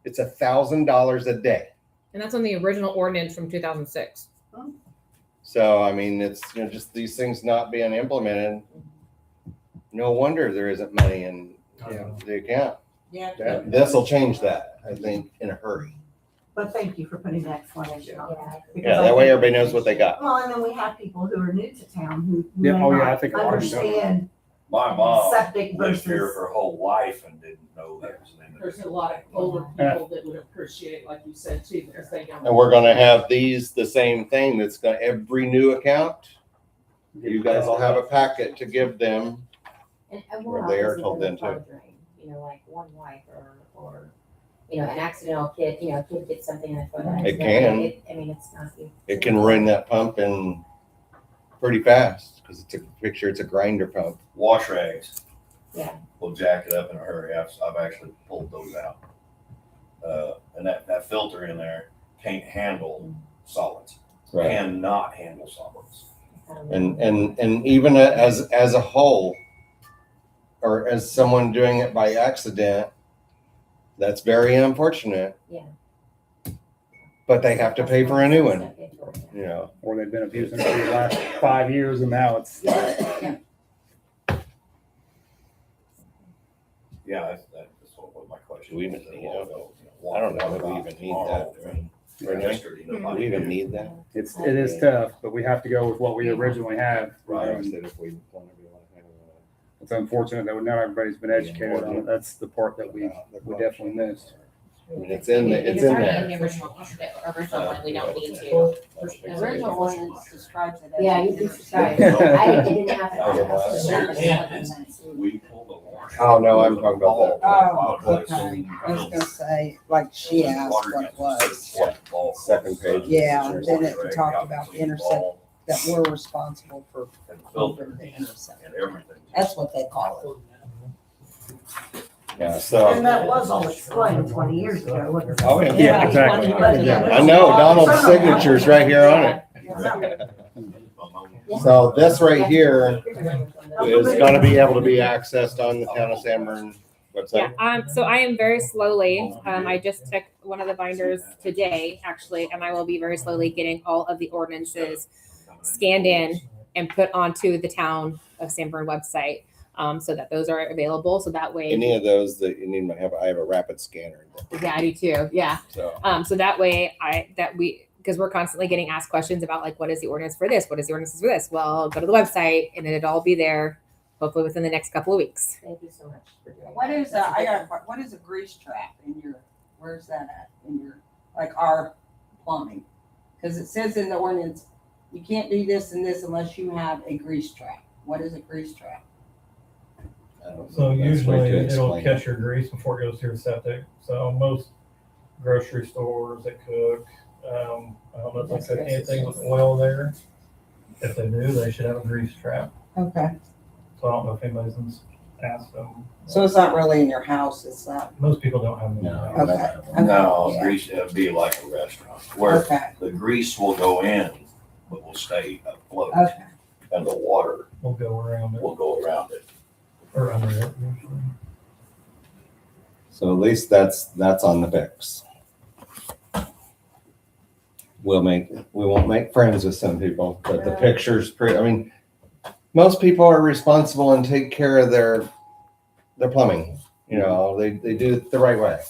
it's $1,000 a day. And that's on the original ordinance from 2006. So, I mean, it's, just these things not being implemented. No wonder there isn't money in, the account. Yeah. This will change that, I think, in a hurry. But thank you for putting the explanation on. Yeah. Because Yeah, I that way think- everybody knows what they got. Well, and then we have people who are new to town who may Yeah, oh, yeah, I not think a lot of them don't. understand My mom septic lived here versus. her whole life and didn't know that was an There's a lot of older people that would appreciate, like you said too, because they don't. And we're gonna have these, the same thing, that's gonna, every new account, you guys will have a packet to give them. And Or more they are often told than then, the flood drain, like one wife or, an accidental kid, a kid gets something in the foot. It can. I mean, it's not. It can ruin that pump in pretty fast, because it's a grinder pump. wash rags. Yeah. Will jack it up in a hurry. I've actually pulled those out. And that filter in there can't handle solids. Cannot handle solids. And even as a whole, or as someone doing it by accident, that's very unfortunate. Yeah. But they have to pay for a new one, Or they've been abusing it for the last 5 years and now it's, Yeah, that's what my question. Do we even is. need it? I don't know if we even need that. Renee? Yesterday, Do nobody we even did. need that? it is tough, but we have to go with what we originally have. Right. Instead if we want to be like, It's unfortunate that not everybody's been educated on it. That's the part that we definitely missed. I mean, it's in It's there. already in the original one, we don't need to. The original ordinance describes it. as- Yeah, you can subscribe. I didn't have it. We pulled the wash. Oh, no, I'm talking about Oh, okay. I was gonna say, like she asked what it was, Second page. Yeah, then it talked about the intercept. that we're responsible for And over filter the intercept. and everything. That's what they call it. Yeah, so. And that was all explained 20 years ago. wasn't it? Oh, yeah. Yeah, exactly. I know, Donald's signature's right here on it. So this right here is gonna be able to be accessed on the Town of San Bernardino Yeah, website. so I am very slowly, I just took one of the binders today, actually, and I will be very slowly getting all of the ordinances scanned in and put onto the Town of San Bernardino website, so that those are available, so that way. Any of those that you need, I have a rapid scanner, Yeah, I do too, yeah. so. So that way because we're constantly getting asked questions about like, what is the ordinance for this? What is the ordinance for this? Well, go to the website and then it'll all be there, hopefully within the next couple of weeks. Thank you so much for doing that. What is what is a grease trap in your, where's that at in your, like our plumbing? Because it says in the ordinance, you can't do this and this unless you have a grease trap. What is a grease trap? I don't know So the best way usually to it'll explain catch your grease before it goes to your septic. So most grocery stores that cook, I don't know if they cook anything with oil there. If they do, they should have a grease trap. Okay. So I don't know if anybody's ask them. So it's not really in your house, it's not, Most people don't have them. No, okay. no, Yeah. grease, it'd be like a restaurant where Okay, the grease will go in, but will stay afloat. okay. And the water We'll go around it will go around it. or under it usually. So at least that's on the fix. We won't make friends with some people, but the picture's pretty, I mean, most people are responsible and take care of their plumbing. You know, they do it the right way.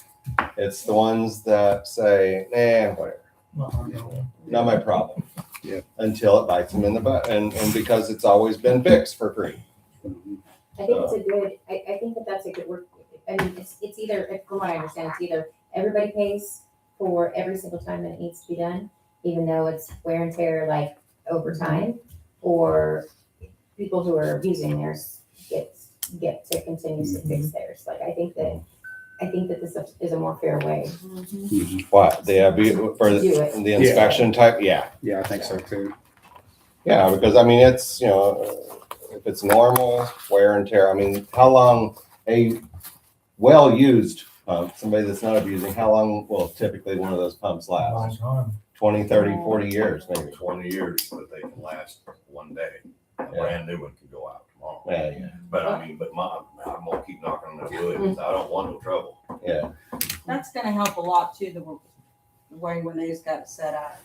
It's the ones that say, whatever, Not our problem. not my problem. Yeah. Until it bites them in the butt, and because it's always been fixed for free. I think it's a good, I think that that's a good work. I mean, it's either, from what I understand, it's either everybody pays for every single time that it needs to be done, even though it's wear and tear like over time, or people who are abusing theirs get to continuously fix theirs. Like, I think that this is a more fair way. What, for Do it. the inspection type? Yeah. Yeah, I think so too. Yeah, because I mean, it's, you know, if it's normal wear and tear, I mean, how long a well-used pump, somebody that's not abusing, how long will typically one of those pumps Long last? time. 20, 30, 40 years, maybe. 20 years, but they can last one day. A Yeah. brand new one can go out tomorrow. Yeah, But I mean, I'm gonna keep knocking on that wood, 'cause I don't want no trouble. yeah. That's gonna help a lot too, the way when they just got it set up.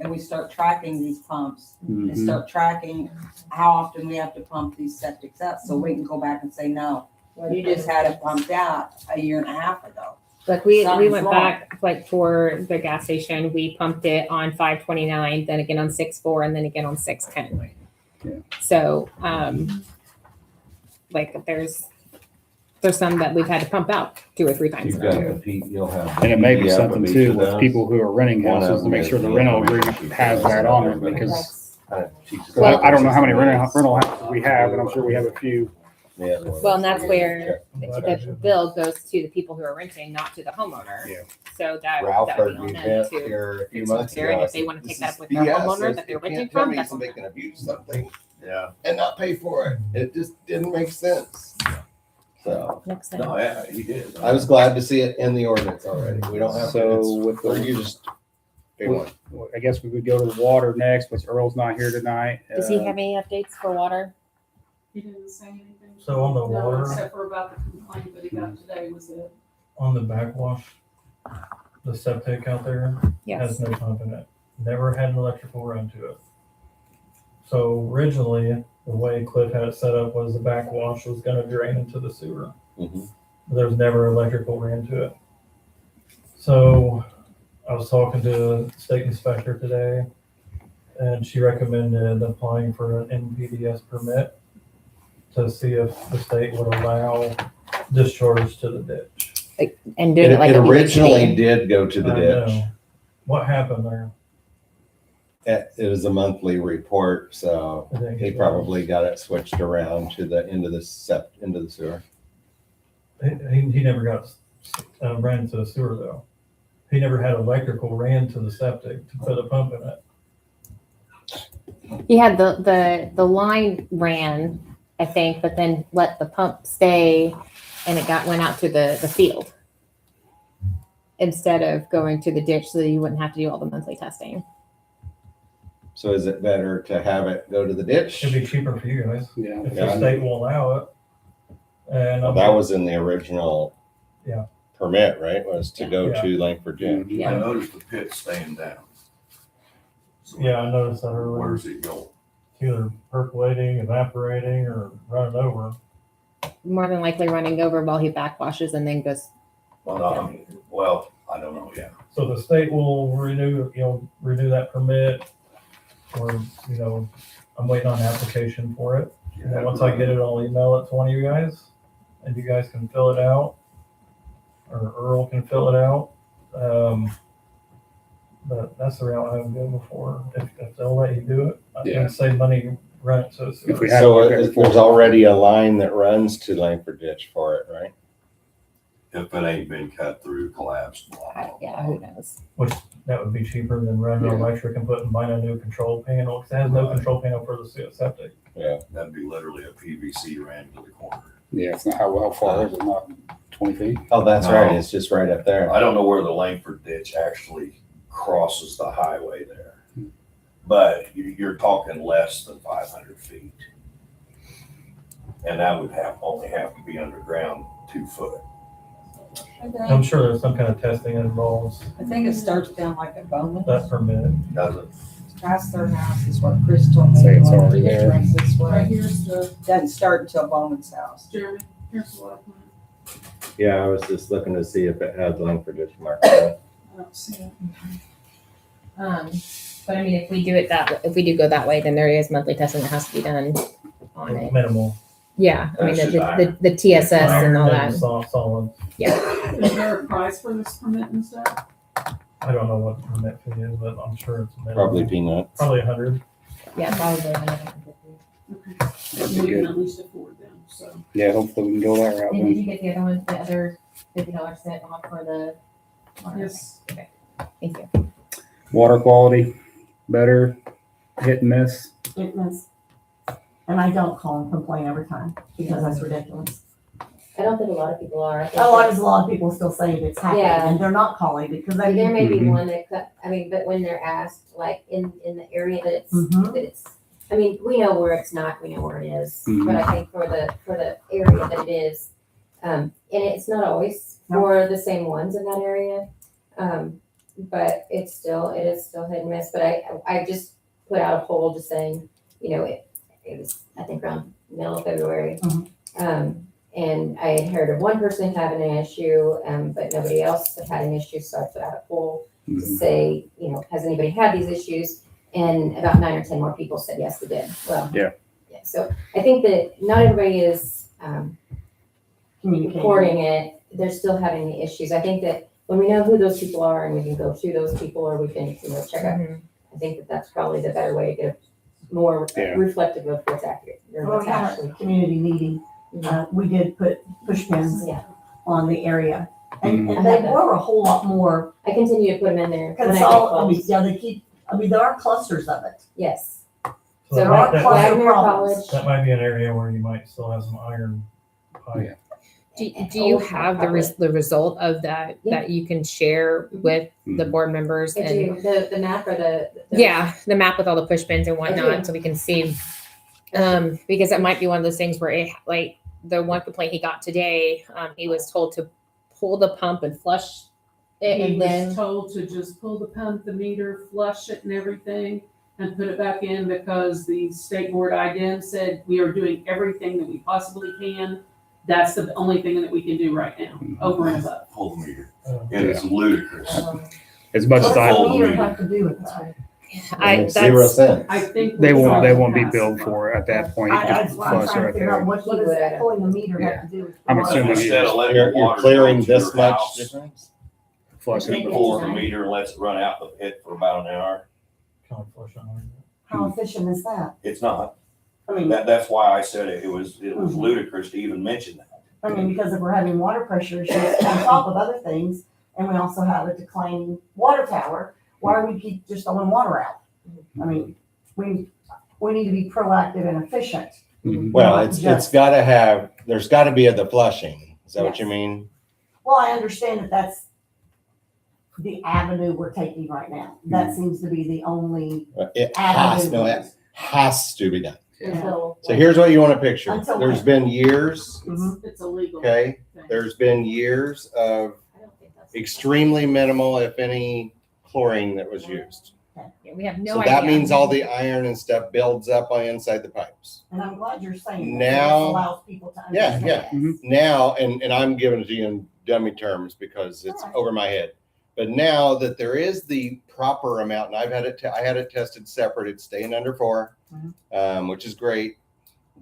And we start tracking these pumps and Mhm. start tracking how often we have to pump these septics up, so we can go back and say, no, you just had it pumped out a year and a half ago. Like we Something's went wrong. back, like for the gas station, we pumped it on 5/29, then again on 6/4, and then again on 6/10. Yeah. So, like there's some that we've had to pump out 2 or 3 times You've in a got year. the you'll have. And it may be PDF something of each too of with those. people who are renting One of houses to them make is sure the the rental information agreement sheet. has that on it, because That's- Kind of teaches Well, them I don't know how many versus rental houses we have, but I'm sure we have a few. Yeah. Well, and that's where But the bill goes to the people who are renting, not to the homeowner. Yeah. So that Ralph that would heard be on me them vent to here a few fix months repair, ago. and I if they said, want to "This take that is up with their BS. homeowner There's- that they're you renting can't tell from, me that's somebody can abuse something Yeah. and not pay for it. It just didn't make sense. So next thing. No, yeah, he did. I was glad to see it in the ordinance already. We don't have So to, with it's, or the, you just pay one. I guess we would go to the water next, but Earl's not here tonight. Does he have any updates for water? He didn't say anything. So on the No, water- except for about the complaint that he got today was it. On the backwash, the septic out there Yes. has no pump in it. Never had an electrical run to it. So originally, the way Cliff had it set up was the backwash was gonna drain into the sewer. Mhm. There's never electrical ran to it. So I was talking to the state inspector today, and she recommended applying for an NPDS permit to see if the state would allow discharge to the ditch. And doing it like It a originally PhD. did go to the I ditch. know. What happened there? It was a monthly report, so I think he probably got it switched around to the end of the into the sewer. He never got ran to the sewer though. He never had electrical ran to the septic to put a pump in it. He had the line ran, I think, but then let the pump stay, and it went out to the field instead of going to the ditch, so that you wouldn't have to do all the monthly testing. So is it better to have it go to the ditch? It'd be cheaper for you guys Yeah. if Yeah. the state will allow it. And Well, that was in the original Yeah. permit, right? Was to go Yeah. to Langford Ditch. Yeah. I noticed the pit staying down. So Yeah, I noticed that earlier. Where's it going? Either percolating, evaporating, or running over. More than likely running over while he backwashes and then goes. Well, no, well, I don't know, yeah. So the state will renew that permit, or, I'm waiting on an application for it. And then once I get it, I'll email it to one of you guys, and you guys can fill it out, or Earl can fill it out. But that's the route I've been before. If they'll let you do it, I Yeah. can save money rent it to the sewer. If we have- So there's already a line that runs to Langford Ditch for it, right? If it ain't been cut through, collapsed, blah, blah, blah. Yeah, who knows? That would be cheaper than running electric and buying a new control panel, because it has no control panel for the septic. That'd be literally a PVC ran to the corner. Yeah, it's not, how far is it? Not 20 feet? Oh, that's No. right. It's just right up there. I don't know where the Langford ditch actually crosses the highway there, but you're talking less than 500 feet. And that would only have to be underground 2 foot. I'm sure there's some kind of testing involved, I think it starts down like a Bowman. that permit. Doesn't, Past their house is what Chris told me. Say it's already there. Runs this Right way. here's the, Doesn't start until Bowman's house. Jeremy, here's the water plant. Yeah, I was just looking to see if it had Langford ditch marked on it. I don't see it. But I mean, if we do go that way, then there is monthly testing that has to be done on it. Minimal. Yeah, I mean, That's just the TSS and all Iron that. Solid. Is there a price for this permit and stuff? I don't know what the permit fee is, but I'm sure it's minimal. Probably peanuts. Probably 100. Yeah, probably. Okay. You can at least afford them, so. Yeah, hopefully we can go that route And did then. you get the other one, the other $50 sent off for the? Yes. Okay, thank you. Water quality, better, hit and miss. It was, and I don't call and complain every time because that's ridiculous. I don't think a lot of people are. I think A lot that's- of people still say it's happening Yeah. and they're not calling because they. There may be Mhm. one that cut, I mean, but when they're asked, like in the area that it's, Mhm. that it's, I mean, we know where it's not, we know where it is. Mhm. But I think for the area that it is, and it's not always for the same ones in that area. But it is still hit and miss, but I just put out a poll just saying, it was, I think around middle of February. And I had heard of one person having an issue, but nobody else had an issue, so I put out a poll to Mhm. say, has anybody had these issues? And about 9 or 10 more people said yes, they did. Well, Yeah. So I think that not everybody is Communicating. reporting it. They're still having the issues. I think that when we know who those people are and we can go to those people or we can, check out, I think that that's probably the better way to get more Yeah. reflective of what's accurate or When what's we had actually. a community meeting, we did put push pins Yeah, on the area. And Mhm. they were a whole lot more I continue to put them in there when I get calls. yeah, there are clusters of it. Yes. So So Rock that, cluster Wagner problems. College. that might be an area where you might still have some iron pipe. Do you have the result of that, Yeah. that you can share with the board members I and? do, the map or the. Yeah, the map with all the push pins and do. whatnot, so we can see. Because that might be one of those things where like the one complaint he got today, he was told to pull the pump and flush it He and was then, told to just pull the pump, the meter, flush it and everything, and put it back in because the state board IDEM said we are doing everything that we possibly can. That's the only thing that we can do right now, over and above. Full meter. Uh, It is ludicrous. As much What as does I, the meter have to do with that? Zero that's, cents. I think. they won't we'll be pass billed it. for it at that point. You That's just what I'm flush trying to right figure out, there. what does pulling the meter have to do with? I'm water? assuming Instead of letting You're, the water clearing go to this your much house, difference? Flush it pulls before. the meter and lets it run out the pit for about an hour. kind of flush on it. How efficient is that? It's not. I mean, That's why I said it was ludicrous to even mention that. because if we're having water pressure issues on top of other things, and we also have a declining water tower, why do we keep just throwing water out? I mean, we need to be proactive and efficient. Mhm. Well, Not it's just- gotta there's gotta be the flushing. Is that what you mean? Well, I understand that that's the avenue we're taking right now. That seems to be the only It avenue. has to be done. Until. So here's what you want to picture. Until There's when? been years, It's illegal. okay? thing. There's been years of I don't think that's. extremely minimal, if any, chlorine that was used. we have no So idea. that means all the iron and stuff builds up on inside the pipes. And I'm glad you're saying that. Now- This allows people to Yeah, understand. yeah. Mhm. Now, and I'm giving it to you in dummy terms because it's Alright. over my head. But now that there is the proper amount, and I had it tested separate, it's staying under 4, which is great.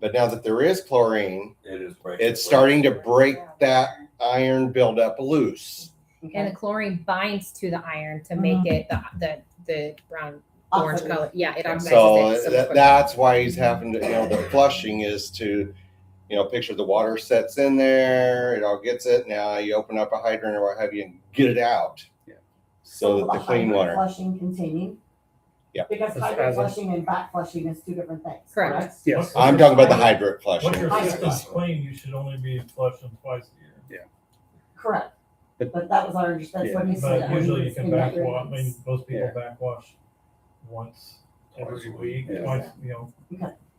But now that there is chlorine, It is breaking. it's starting to break that iron buildup loose. And the chlorine binds to the iron to make it the brown orange Oxidative. color. Yeah, it oxidizes So it. So much quicker. that's why he's having to, the flushing is to picture the water sets in there, it all gets it. Now you open up a hydrant or what have you and get it out. Yeah. So will that the clean hydrant water. Flushing continue? Yeah. Because As hydrant a- flushing and back flushing is two different things. Correct. Yes. I'm talking about the hydrant Once flushing. your I system's see. clean, you should only be flushing twice a year. Correct. But- But that was our, that's what he said. But when he usually you was can in that backwash, I mean, release. most people Yeah. backwash once every week, Yeah. twice,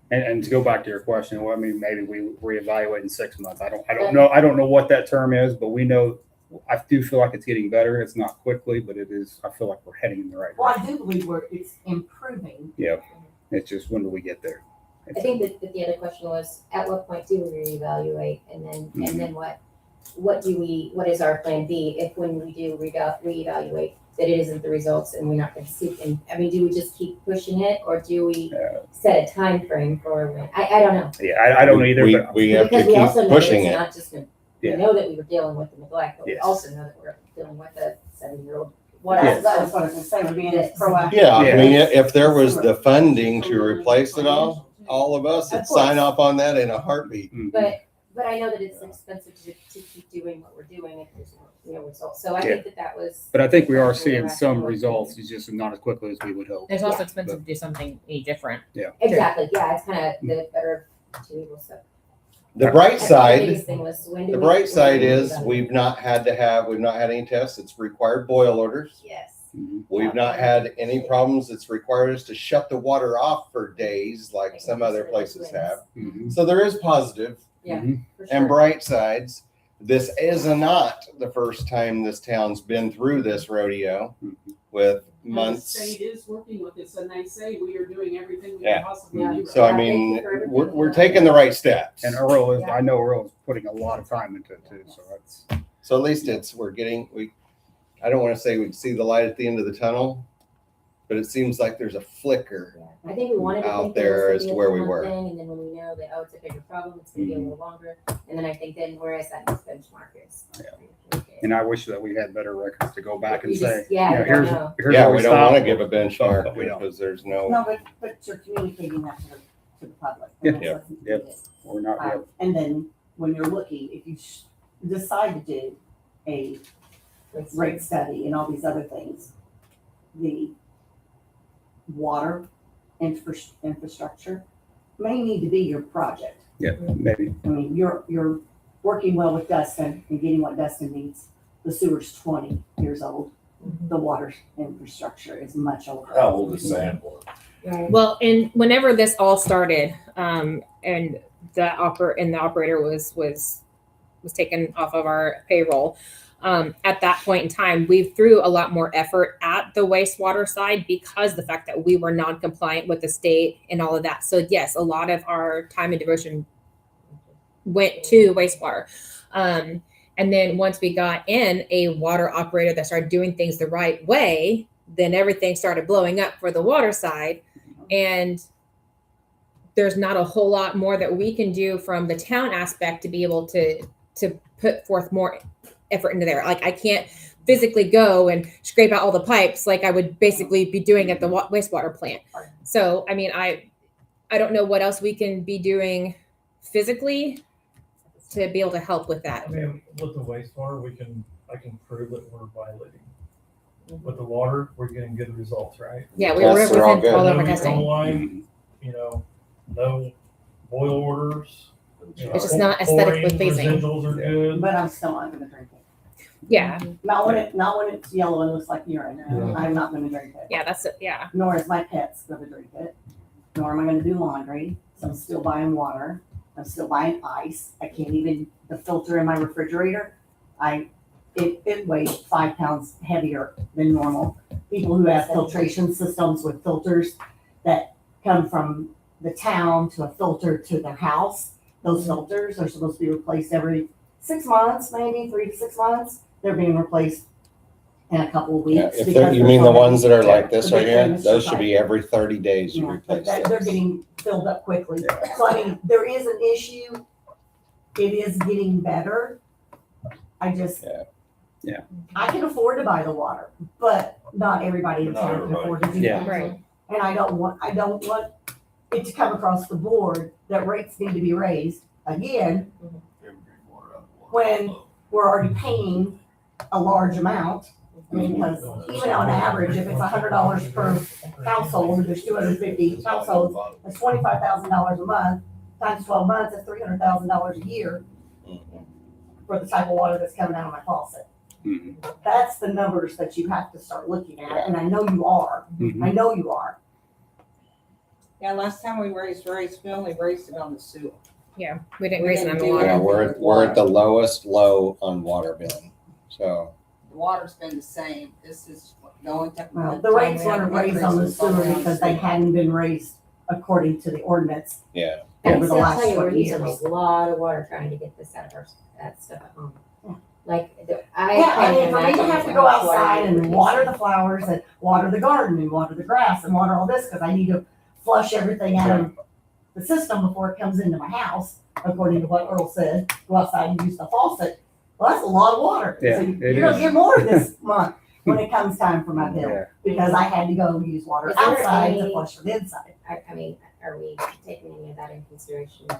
And to go back to your question, well, I mean, maybe we reevaluate in 6 months. I don't know what that term is, but we know, I do feel like it's getting better. It's not quickly, but it is, I feel like we're heading in the right Well, I direction. do believe it's improving. Yeah. It's just, when do we get there? I think that the other question was, at what point do we reevaluate, and then what is our plan B if when we do reevaluate that it isn't the results and we're not going to see? And I mean, do we just keep pushing it, or do we set a time frame for when? I don't know. Yeah, I don't either, but We have to Because we also keep know pushing that it. it's not just we Yeah. know that we were dealing with the neglect, but we Yes. also know that we're dealing with a 7-year-old. What Yes. that's what I was gonna say, we're being Yes. proactive. Yeah, I Yeah. mean, if there was the funding to replace it all of us would Of course. sign off on that in a heartbeat. Mhm. But I know that it's expensive to keep doing what we're doing if there's no results. So I Yeah. think that was. But I think we are That's what seeing we're some asking. results. It's just not as quickly as we would hope. It's also Yeah. expensive to do something any different. Exactly, yeah, it's kind of the better of two evils. So The I bright think the side, biggest thing was when do the we- bright when side do we is evaluate? we've not had any tests. It's required boil orders. Yes. Mhm. We've not had any problems. It's required us to shut the water off for days like some other places have. Mhm. So there is positive Yeah, Mhm. for and sure. bright sides. This is not the first time this town's been through this rodeo with And the months. state is working with us, and they say we are doing everything we Yeah. can possibly Yeah. do. So I Yeah, thank mean, you for everything. we're taking the right steps. And Earl is, Yeah. I know Earl is putting a lot of time into it too, so that's. So at least I don't want to say we see the light at the end of the tunnel, but it seems like there's a flicker. Yeah. I think we wanted to out think that there it as was to gonna where be we one were. thing, and then when we know that, oh, it's a bigger problem, it's gonna be a little longer, and then I think then whereas that next benchmark is. And I wish that we had better records to go back and You say, just- yeah, you know, you don't here's, know. here's Yeah, where we don't want to stopped. give a benchmark But we don't. because there's no. No, but you're communicating that to the public. Yeah. And that's what's Yeah. needed. We're not, yeah. And then when you're looking, if you decide to do a rate study and all these other things, the water infrastructure may need to be your project. maybe. I mean, you're working well with Dustin and getting what Dustin needs. The sewer's 20 years old. The water infrastructure is much older. How old is Sandport? Right. Well, and whenever this all started, and the operator was taken off of our payroll, at that point in time, we threw a lot more effort at the wastewater side because the fact that we were non-compliant with the state and all of that. So yes, a lot of our time and devotion went to wastewater. And then once we got in a water operator that started doing things the right way, then everything started blowing up for the water side. And there's not a whole lot more that we can do from the town aspect to be able to put forth more effort into there. Like I can't physically go and scrape out all the pipes like I would basically be doing at the wastewater plant. So, I mean, I don't know what else we can be doing physically to be able to help with that. I mean, with the wastewater, I can prove that we're violating. With the water, we're getting good results, right? Yeah, we were Tests are all within good. all of No our testing. line, no boil orders. It's just not aesthetically Chlorines, pleasing. Residuals are good. But I'm still not gonna drink it. Yeah, Not when it's yellow and looks like urine. Yeah. I'm not gonna drink it. yeah, that's it. Yeah. Nor is my pet's gonna drink it. Nor am I gonna do laundry. So I'm still buying water. I'm still buying ice. I can't even, the filter in my refrigerator, it weighs 5 pounds heavier than normal. People who have filtration systems with filters that come from the town to a filter to their house, those filters are supposed to be replaced every 6 months, maybe 3 to 6 months. They're being replaced in a couple of Yeah, weeks. if because you they're mean the so ones that are like The this big right here, famous those should pipe. be every 30 days you Yeah, replace but they're those. getting filled up quickly. Yeah. So I mean, there is an issue. It is getting better. I just. Yeah. Yeah. I can afford to buy the water, but not everybody in Not town can everybody. afford to do Yeah. that. Right. And I don't want it to come across the board that rates need to be raised. again, when we're already paying a large amount. I mean, because even on average, if it's $100 per household, there's 250 households, that's $25,000 a month, times 12 months, that's $300,000 a year for the type of water that's coming out of my faucet. Mhm. That's the numbers that you have to start looking at, and I know you are. Mhm. I know you are. Yeah, last time we raised rates, we only raised it on the sewer. Yeah, we didn't We raise it didn't on the do water. Yeah, anything we're, with we're at the water. lowest low on water billing. So, The water's been the same. This is the only time. Well, the rates weren't raised on the sewer because they hadn't been raised according to the ordinance yeah. I over can the still last tell you, we're 20 using years. a lot of water trying to get this out of our, that stuff at home. Yeah. Like, Yeah, I mean, for me to have to go outside and water the flowers and water the garden and water the grass and water all this, because I need to flush everything out of the system before it comes into my house, according to what Earl said, go outside and use the faucet. Well, that's a lot of water. Yeah, So it you're gonna is. get more this month when it comes time for my bill, Yeah. because I had to go use water Is there outside to any- flush from inside. I mean, are we taking any of that in consideration? I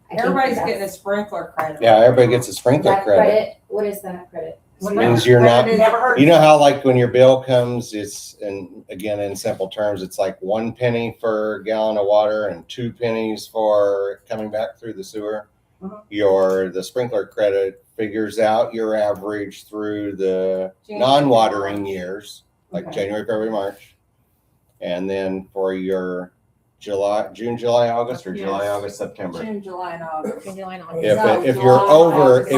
think Everybody's that's- getting a sprinkler credit. Yeah, everybody gets a sprinkler That credit. what is that credit? Means you're not, Never heard. you know how like when your bill comes, it's, and again, in simple terms, it's like 1 penny for a gallon of water and 2 pennies for coming back through the sewer. Mhm. The sprinkler credit figures out your average through the January, non-watering years, like Okay. January, February, March. And then for your June, July, August, or July, Yes. August, September. June, July, and August. June, July, and If, August. if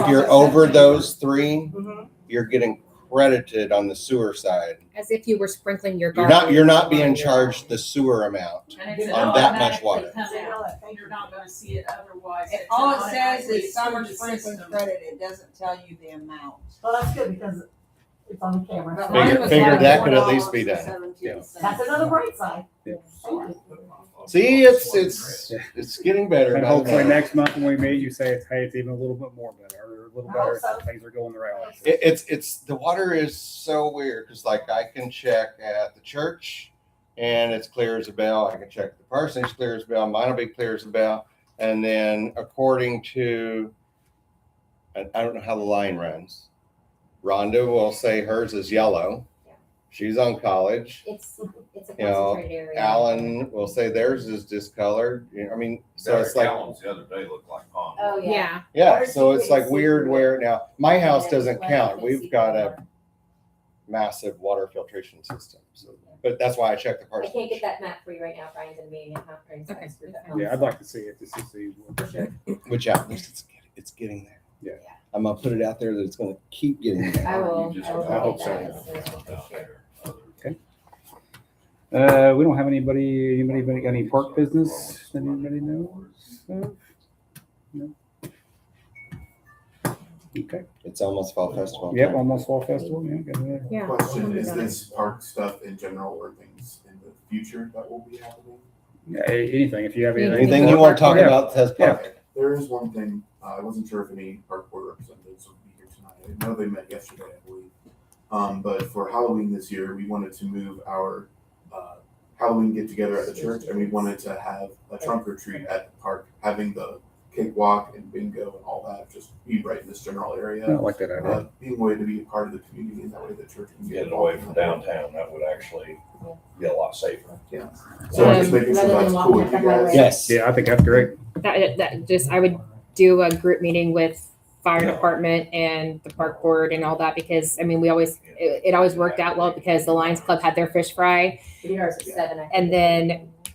you're over those three, Mhm. you're getting credited on the sewer side. As if you were sprinkling your You're garden. not being charged the sewer amount. And it's On that much automatically water. come Didn't know out. that. Thank You're you. not gonna see it otherwise. It- It's All it says automatically is summer through the sprinkler system. credit. It doesn't tell you the amount. Well, that's good because it's on camera. But Figure- mine was figure like that could at least be done. $4.17. That's another bright side. Yeah. Thank you. See, it's getting better. And by the hopefully minute. next month when we meet, you say it's, hey, it's even a little bit more better, or a little I hope better, so. things are going the right way. It's the water is so weird because like I can check at the church and it's clear as a bell. I can check at the parsonage, clear as a bell. Mine will be clear as a bell. And then according to, and I don't know how the line runs. Rhonda will say hers is yellow. She's on college. It's a You know, concentrated area. Alan will say theirs is discolored. You know, I mean, so it's like, Gallons the other day looked like pond. Oh, yeah. Yeah, yeah, Ours so you it's can like see weird through where now my house Yeah, doesn't well, count. you can We've see got through a massive water filtration system. So, but that's why I check the I can't get parsonage. that map for you right now, Brian's in a meeting, I'm not very Okay. excited. Yeah, I'd like to see it, just to see. Which at least it's getting there. Yeah. I'm gonna put it out there that it's gonna keep getting there. I will. You just- I hope get so. that as soon as possible. Out there. We don't have anybody got any park business that anybody knows of? No? Okay, It's almost fall festival. yep, time. almost fall festival, yeah, got it. yeah. Question, is this park stuff in general or things in the future that will be happening? Yeah, anything, if you have anything. Anything you want to talk Yeah. about says Yeah. park. There is one thing, I wasn't sure if any park board representatives would be here tonight. I know they met yesterday, I believe. But for Halloween this year, we wanted to move our Halloween get together at the church, and we wanted to have a trunk or treat at the park, having the cakewalk and bingo and all that, just be right in this general I area. don't like that idea. Being a way to be a part of the community, and that way the church can Get it away from downtown, that would actually be a lot safer. So I'm just making sure Rather than that's walking cool up with the you guys. highway. Yes. Yeah, I think that's great. That just, I would do a group meeting with fire department and the park board and all that, because, I mean, it always worked out well because the Lions Club had their fish fry. We did ours at 7. I think. And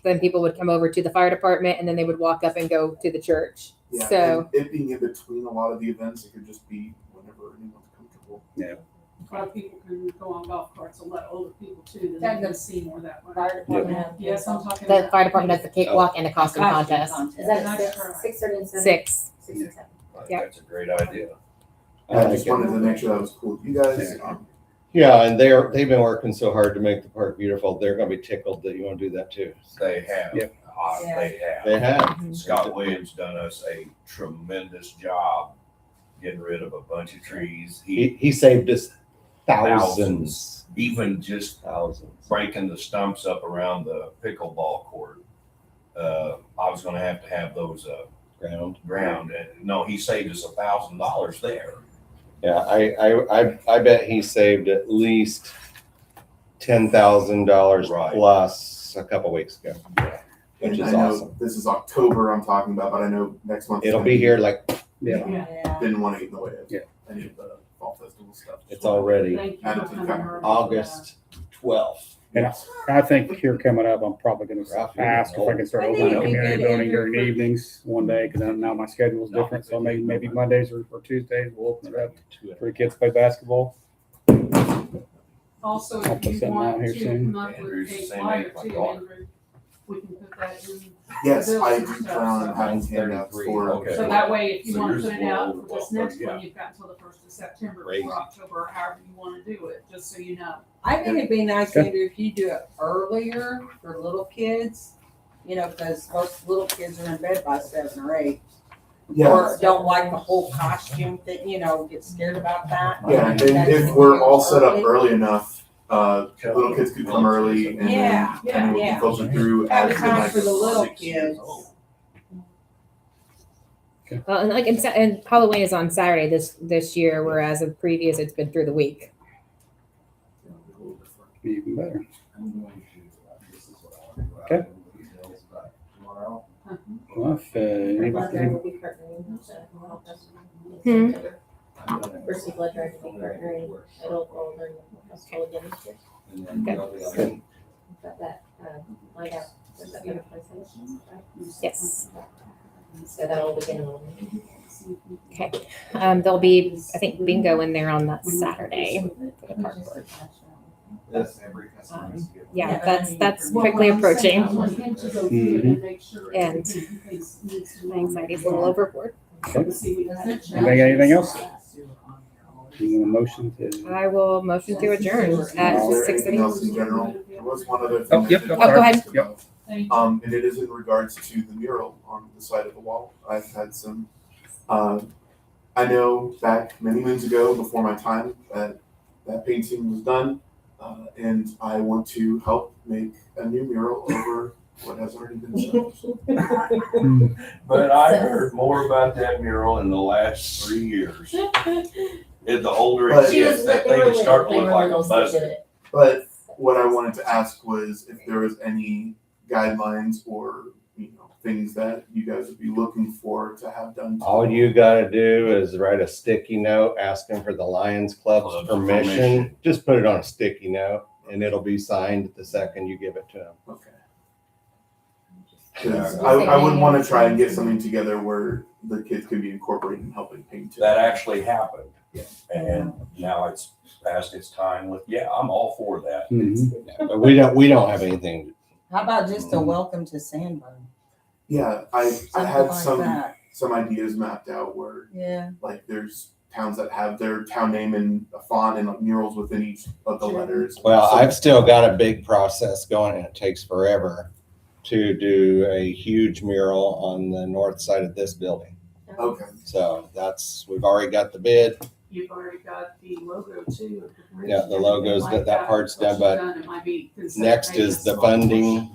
then people would come over to the fire department and then they would walk up and go to the church. Yeah, So, and it being in between a lot of the events, it could just be whenever anyone's comfortable. A lot of people can go on golf carts, a lot older people too, That then they can see more that way. Fire department. have- Yes, I'm talking. the about- fire department does the cakewalk and the costume contest. Is that Nice at try. 6:30 and 7? 6. 6 and 7. I think Yeah. That's a great idea. I just wanted to make sure that was cool with you guys. Yeah, and they've been working so hard to make the park beautiful. They're gonna be tickled that you want to do that too. They have. Yep. They have. They have. Mhm. Scott Williams done us a tremendous job getting rid of a bunch of trees. He saved us thousands. Even just Thousands. breaking the stumps up around the pickleball court. I was gonna have those ground. And no, he saved us $1,000 there. Yeah, I bet he saved at least $10,000 Right. plus a couple weeks ago, which And is I know awesome. this is October I'm talking about, but I know next month. It'll be here like Yeah. Yeah. Didn't want to get in the way of Yeah. any of the fall festival stuff. it's already Thank you for Added to the coming calendar. early. August 12th. And I think here coming up, I'm probably gonna Ralph, you're ask if I can start I think opening the it'd be community good, building Andrew, during for- evenings one day, because now my schedule is different, so maybe Mondays or Tuesdays, we'll open it up for the kids to play basketball. Also, I'll if put you something out want here to soon. come up with Andrew's the a same flyer age as my too, daughter. Andrew, we can put that in. Yes, the I bills do and plan on stuff, having Mine's handouts 33, for. okay. So that way, if you So want yours to put is it out more for this well, next yeah. one, you've got until the 1st of September Crazy. or October, or however you want to do it, just so you know. I think it'd be nice, Okay. Andrew, if you do it earlier for little kids, you know, because most little kids are in bed by 7 or 8. Yeah, Or don't like the whole costume thing, you know, get scared about that. yeah, and That's if we're all set up early. early enough, little kids could come early and Yeah, then kind of yeah. filter through Have as the the time night for the goes on. little 6 years kids. old. Well, and like and Halloween is on Saturday this year, whereas of previous it's been through the week. Even better. Okay. Well, if, Blood drive anybody, will be partnering, so we'll help us. Hmm. First blood drive will be partnering, it'll go during the festival again this year. Good. Got that, lined out, for September 27th, right? Yes. So that'll begin in a little bit. There'll be, I think, bingo in there on that Saturday for the park board. Yeah, that's quickly approaching. And my anxiety's a little overboard. anything else? You want a motion to? I will motion to adjourn Is at there 6:30. anything else in general? There was one other Oh, thing. yep, I did oh, want to go ahead. ask about. Thank you. And it is in regards to the mural on the side of the wall. I've had some, I know back many moons ago, before my time, that painting was done. And I want to help make a new mural over what has already been done. But I heard more about that mural in the last 3 years. And the older it But- gets, that thing is starting to look like a buzzard. But what I wanted to ask was if there was any guidelines or, things that you guys would be looking for to have done. to All the you gotta do is write a sticky note asking for the Lions Club's Club's permission. permission. Just put it on a sticky note and it'll be signed the second you give it to them. Okay. Because I would want to try and get something together where the kids could be incorporated in helping paint. That actually happened. Yeah. And now it's past its time with, I'm all for that. Mhm. But we don't have anything. How about just a welcome to Sandburn? Yeah, I Something had like that. some ideas mapped out where Yeah. like there's towns that have their town name in a font and like murals within each of the letters. Well, So- I've still got a big process going and it takes forever to do a huge mural on the north side of this building. Okay. So we've already got the bid. You've already got the logo too. Yeah, the logo's, that part's done, but It might be considered next maybe a is the small funding.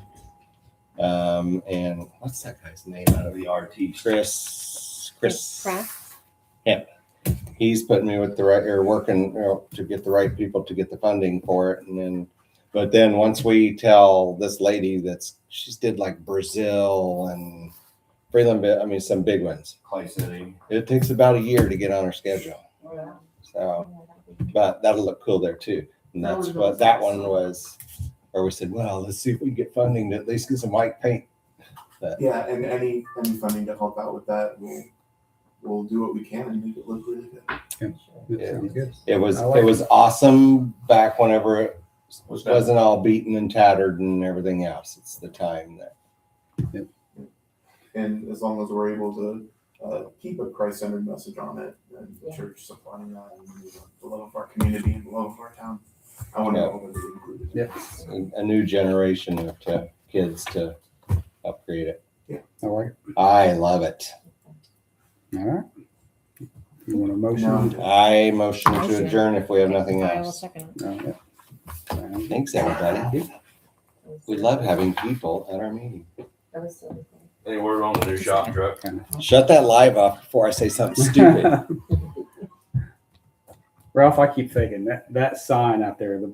And what's that guy's name out of The RT. Chris Craft. He's putting me with the right, or working to get the right people to get the funding for it. But then once we tell this lady she's did like Brazil and Freeland, some big ones. Clay City. It takes about a year to get on her schedule. So, but that'll look cool there too. And that's what that one was, where we said, well, let's see if we can get funding to at least get some white paint. Yeah, and any funding to help out with that, we'll do what we can and make it look really good. That sounds good. It was I like it was awesome back whenever it Was that- wasn't all beaten and tattered and everything else. It's the time that And as long as we're able to keep a Christ-centered message on it and the Yeah. church supplying that and the love of our community and the love of our town, I want to Yeah. help everybody included. Yeah, a new generation of kids to upgrade it. I like it. I love it. All right. You want a motion? I motion to adjourn if we have nothing I will else. second. No, yeah. Thanks, everybody. We love having people at our meeting. That was so cool. Any word on the new shop truck? Shut that live off before I say something stupid. Ralph, I keep thinking that sign out there, the